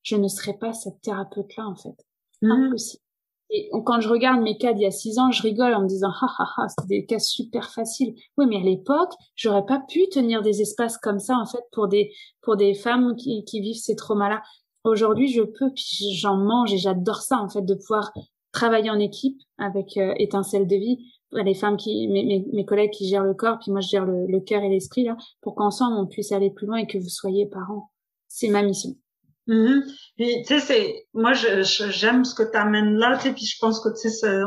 je ne serais pas cette thérapeute-là, en fait. Impossible. Et quand je regarde mes cas d'il y a 6 ans, je rigole en me disant c'était des cas super faciles. Oui, mais à l'époque, j'aurais pas pu tenir des espaces comme ça en fait pour des femmes qui vivent ces traumas-là. Aujourd'hui, je peux, puis j'en mange et j'adore ça en fait de pouvoir travailler en équipe avec Étincelle de vie, les femmes mes collègues qui gèrent le corps, puis moi je gère le cœur et l'esprit là, pour qu'ensemble on puisse aller plus loin et que vous soyez parents. C'est ma mission. Puis tu sais, moi j'aime ce que tu amènes là, tu sais, puis je pense que tu sais,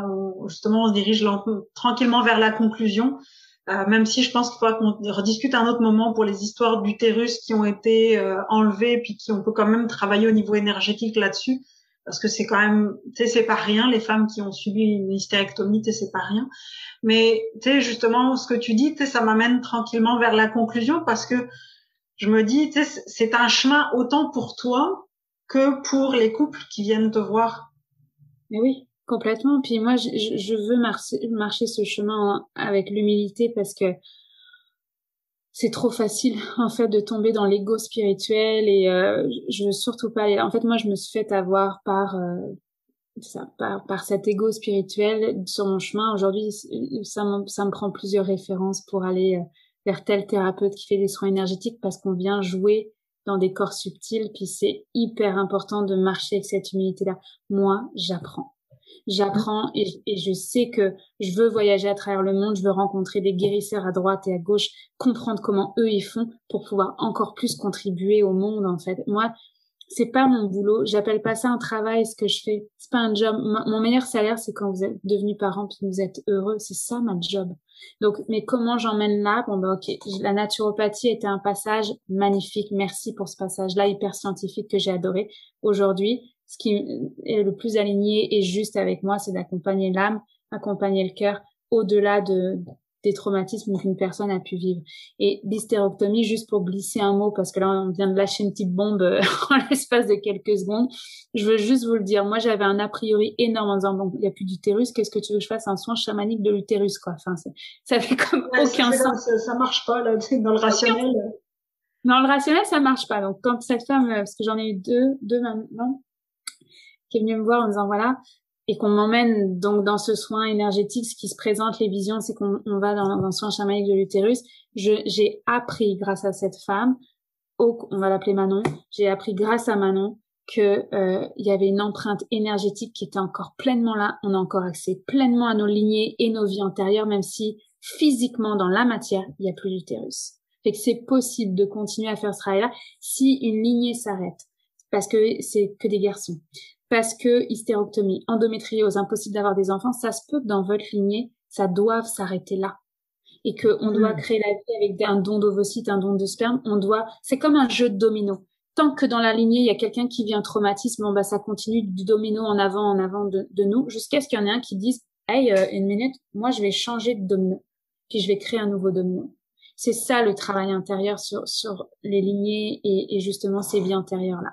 justement on se dirige tranquillement vers la conclusion, même si je pense qu'il faudra qu'on rediscute à un autre moment pour les histoires d'utérus qui ont été enlevés, puis on peut quand même travailler au niveau énergétique là-dessus, parce que c'est quand même, tu sais, c'est pas rien, les femmes qui ont subi une hystérectomie, tu sais, c'est pas rien. Mais tu sais, justement, ce que tu dis, tu sais, ça m'amène tranquillement vers la conclusion, parce que je me dis, tu sais, c'est un chemin autant pour toi que pour les couples qui viennent te voir. Mais oui, complètement. Puis moi, je veux marcher ce chemin avec l'humilité parce que c'est trop facile, en fait, de tomber dans l'ego spirituel et je veux surtout pas aller là. En fait, moi, je me suis fait avoir par cet ego spirituel sur mon chemin. Aujourd'hui, ça me prend plusieurs références pour aller vers tel thérapeute qui fait des soins énergétiques parce qu'on vient jouer dans des corps subtils, puis c'est hyper important de marcher avec cette humilité-là. Moi, j'apprends et je sais que je veux voyager à travers le monde, je veux rencontrer des guérisseurs à droite et à gauche, comprendre comment eux ils font pour pouvoir encore plus contribuer au monde, en fait. Moi, c'est pas mon boulot, j'appelle pas ça un travail, ce que je fais. C'est pas un job. Mon meilleur salaire, c'est quand vous êtes devenus parents puis vous êtes heureux. C'est ça, ma job. Donc, mais comment j'emmène là? Bon, ben, ok. La naturopathie était un passage magnifique. Merci pour ce passage-là, hyper scientifique que j'ai adoré. Aujourd'hui, ce qui est le plus aligné et juste avec moi, c'est d'accompagner l'âme, accompagner le cœur au-delà des traumatismes qu'une personne a pu vivre. Et l'hystérectomie, juste pour glisser un mot, parce que là, on vient de lâcher une petite bombe en l'espace de quelques secondes. Je veux juste vous le dire. Moi, j'avais un a priori énorme en disant, bon, il n'y a plus d'utérus. Qu'est-ce que tu veux que je fasse? Un soin chamanique de l'utérus, quoi. Enfin, ça fait comme aucun sens. Ça marche pas, là, dans le rationnel. Dans le rationnel, ça marche pas. Donc, quand cette femme, parce que j'en ai eu deux maintenant, qui est venue me voir en disant, voilà, et qu'on m'emmène donc dans ce soin énergétique, ce qui se présente, les visions, c'est qu'on va dans un soin chamanique de l'utérus. J'ai appris grâce à cette femme, on va l'appeler Manon, j'ai appris grâce à Manon que il y avait une empreinte énergétique qui était encore pleinement là. On a encore accès pleinement à nos lignées et nos vies antérieures, même si physiquement dans la matière, il n'y a plus d'utérus. Fait que c'est possible de continuer à faire ce travail-là si une lignée s'arrête, parce que c'est que des garçons. Parce que hystérectomie, endométriose, impossible d'avoir des enfants, ça se peut que dans votre lignée, ça doive s'arrêter là. Et qu'on doit créer la vie avec un don d'ovocytes, un don de sperme, c'est comme un jeu de domino. Tant que dans la lignée, il y a quelqu'un qui vit un traumatisme, bon, bah, ça continue du domino en avant de nous, jusqu'à ce qu'il y en ait un qui dise, hey, une minute, moi, je vais changer de domino. Puis je vais créer un nouveau domino. C'est ça, le travail intérieur sur les lignées et justement ces vies antérieures-là.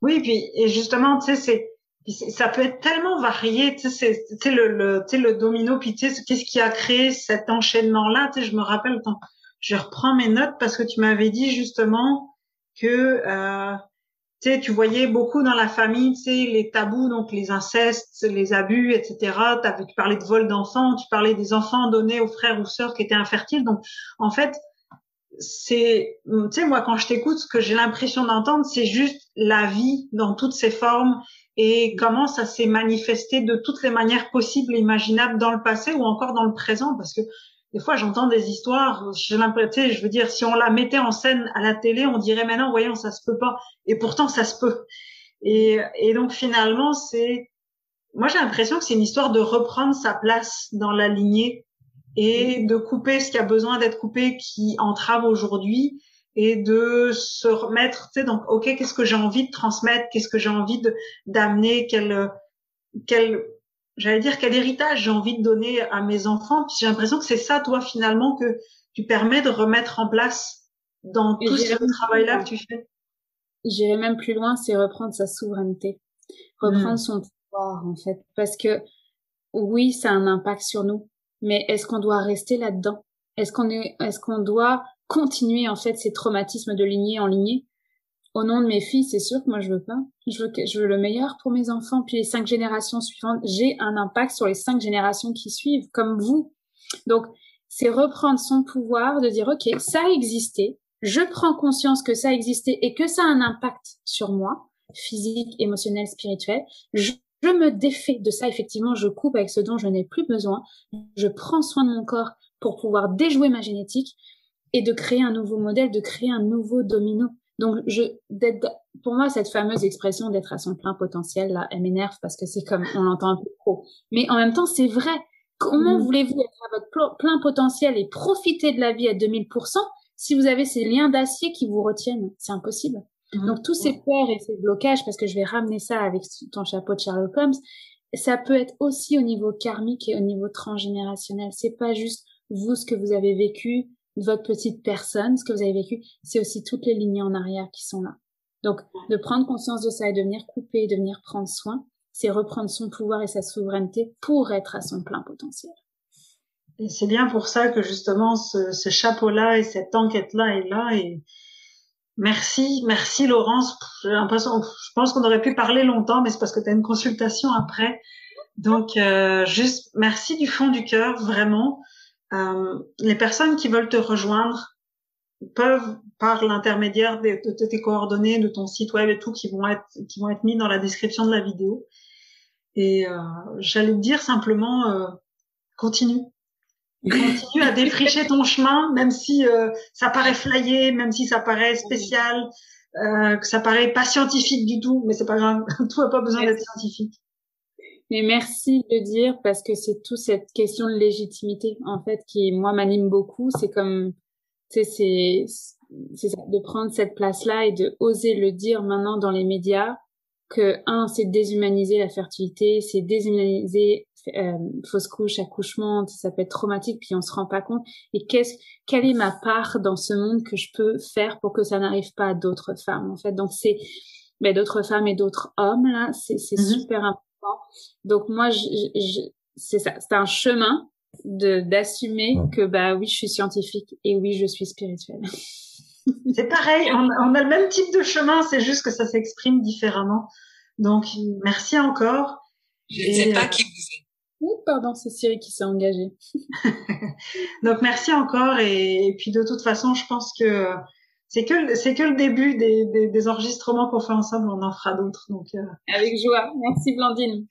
Oui, puis et justement, tu sais, ça peut être tellement varié, tu sais, le domino, puis tu sais, qu'est-ce qui a créé cet enchaînement-là, tu sais, je me rappelle quand je reprends mes notes parce que tu m'avais dit justement que tu sais, tu voyais beaucoup dans la famille, tu sais, les tabous, donc les incestes, les abus, etc. Tu parlais de vol d'enfants, tu parlais des enfants donnés aux frères ou sœurs qui étaient infertiles, donc en fait tu sais, moi, quand je t'écoute, ce que j'ai l'impression d'entendre, c'est juste la vie dans toutes ses formes et comment ça s'est manifesté de toutes les manières possibles et imaginables dans le passé ou encore dans le présent, parce que des fois, j'entends des histoires, j'ai l'impression, tu sais, je veux dire, si on la mettait en scène à la télé, on dirait maintenant, voyons, ça se peut pas. Et pourtant, ça se peut. Et donc, finalement, moi, j'ai l'impression que c'est une histoire de reprendre sa place dans la lignée et de couper ce qui a besoin d'être coupé qui entrave aujourd'hui et de se remettre, tu sais, donc, ok, qu'est-ce que j'ai envie de transmettre, qu'est-ce que j'ai envie d'amener, j'allais dire quel héritage j'ai envie de donner à mes enfants. Puis j'ai l'impression que c'est ça, toi, finalement, que tu permets de remettre en place dans tout ce travail-là que tu fais. J'irai même plus loin, c'est reprendre sa souveraineté, reprendre son pouvoir, en fait, parce que oui, ça a un impact sur nous. Mais est-ce qu'on doit rester là-dedans? Est-ce qu'on doit continuer, en fait, ces traumatismes de lignée en lignée? Au nom de mes filles, c'est sûr que moi, je veux pas. Je veux le meilleur pour mes enfants. Puis les 5 générations suivantes, j'ai un impact sur les 5 générations qui suivent, comme vous. Donc, c'est reprendre son pouvoir de dire, OK, ça a existé. Je prends conscience que ça a existé et que ça a un impact sur moi, physique, émotionnel, spirituel. Je me défais de ça, effectivement, je coupe avec ce dont je n'ai plus besoin. Je prends soin de mon corps pour pouvoir déjouer ma génétique et de créer un nouveau modèle, de créer un nouveau domino. Donc, pour moi, cette fameuse expression d'être à son plein potentiel, là, elle m'énerve parce que c'est comme, on l'entend un peu trop. Mais en même temps, c'est vrai. Comment voulez-vous être à votre plein potentiel et profiter de la vie à 2000% si vous avez ces liens d'acier qui vous retiennent? C'est impossible. Donc, tous ces peurs et ces blocages, parce que je vais ramener ça avec ton chapeau de Sherlock Holmes, ça peut être aussi au niveau karmique et au niveau transgénérationnel. C'est pas juste vous, ce que vous avez vécu, votre petite personne, ce que vous avez vécu, c'est aussi toutes les lignées en arrière qui sont là. Donc, de prendre conscience de ça et de venir couper, de venir prendre soin, c'est reprendre son pouvoir et sa souveraineté pour être à son plein potentiel. Et c'est bien pour ça que justement ce chapeau-là et cette enquête-là est là. Et merci Laurence. J'ai l'impression, je pense qu'on aurait pu parler longtemps, mais c'est parce que tu as une consultation après. Donc juste merci du fond du cœur, vraiment. Les personnes qui veulent te rejoindre, peuvent, par l'intermédiaire de tes coordonnées, de ton site web et tout, qui vont être mis dans la description de la vidéo. Et j'allais te dire simplement, continue. Continue à défricher ton chemin, même si ça paraît flyé, même si ça paraît spécial, que ça paraît pas scientifique du tout, mais c'est pas grave. Tout n'a pas besoin d'être scientifique. Mais merci de le dire parce que c'est tout cette question de légitimité en fait qui moi m'anime beaucoup. C'est comme tu sais c'est ça, de prendre cette place-là et de oser le dire maintenant dans les médias que c'est déshumaniser la fertilité, c'est déshumaniser fausse couche, accouchement, ça peut être traumatique puis on se rend pas compte. Et quelle est ma part dans ce monde que je peux faire pour que ça n'arrive pas à d'autres femmes en fait. Donc c'est d'autres femmes et d'autres hommes là, c'est super important. Donc moi, c'est ça, c'est un chemin d'assumer que oui, je suis scientifique et oui, je suis spirituelle. C'est pareil, on a le même type de chemin, c'est juste que ça s'exprime différemment. Donc merci encore. Je ne sais pas qui vous êtes. Oh, pardon, c'est Siri qui s'est engagée. Donc merci encore et puis de toute façon, je pense que c'est que le début des enregistrements qu'on fait ensemble, on en fera d'autres. Donc avec joie. Merci Blandine.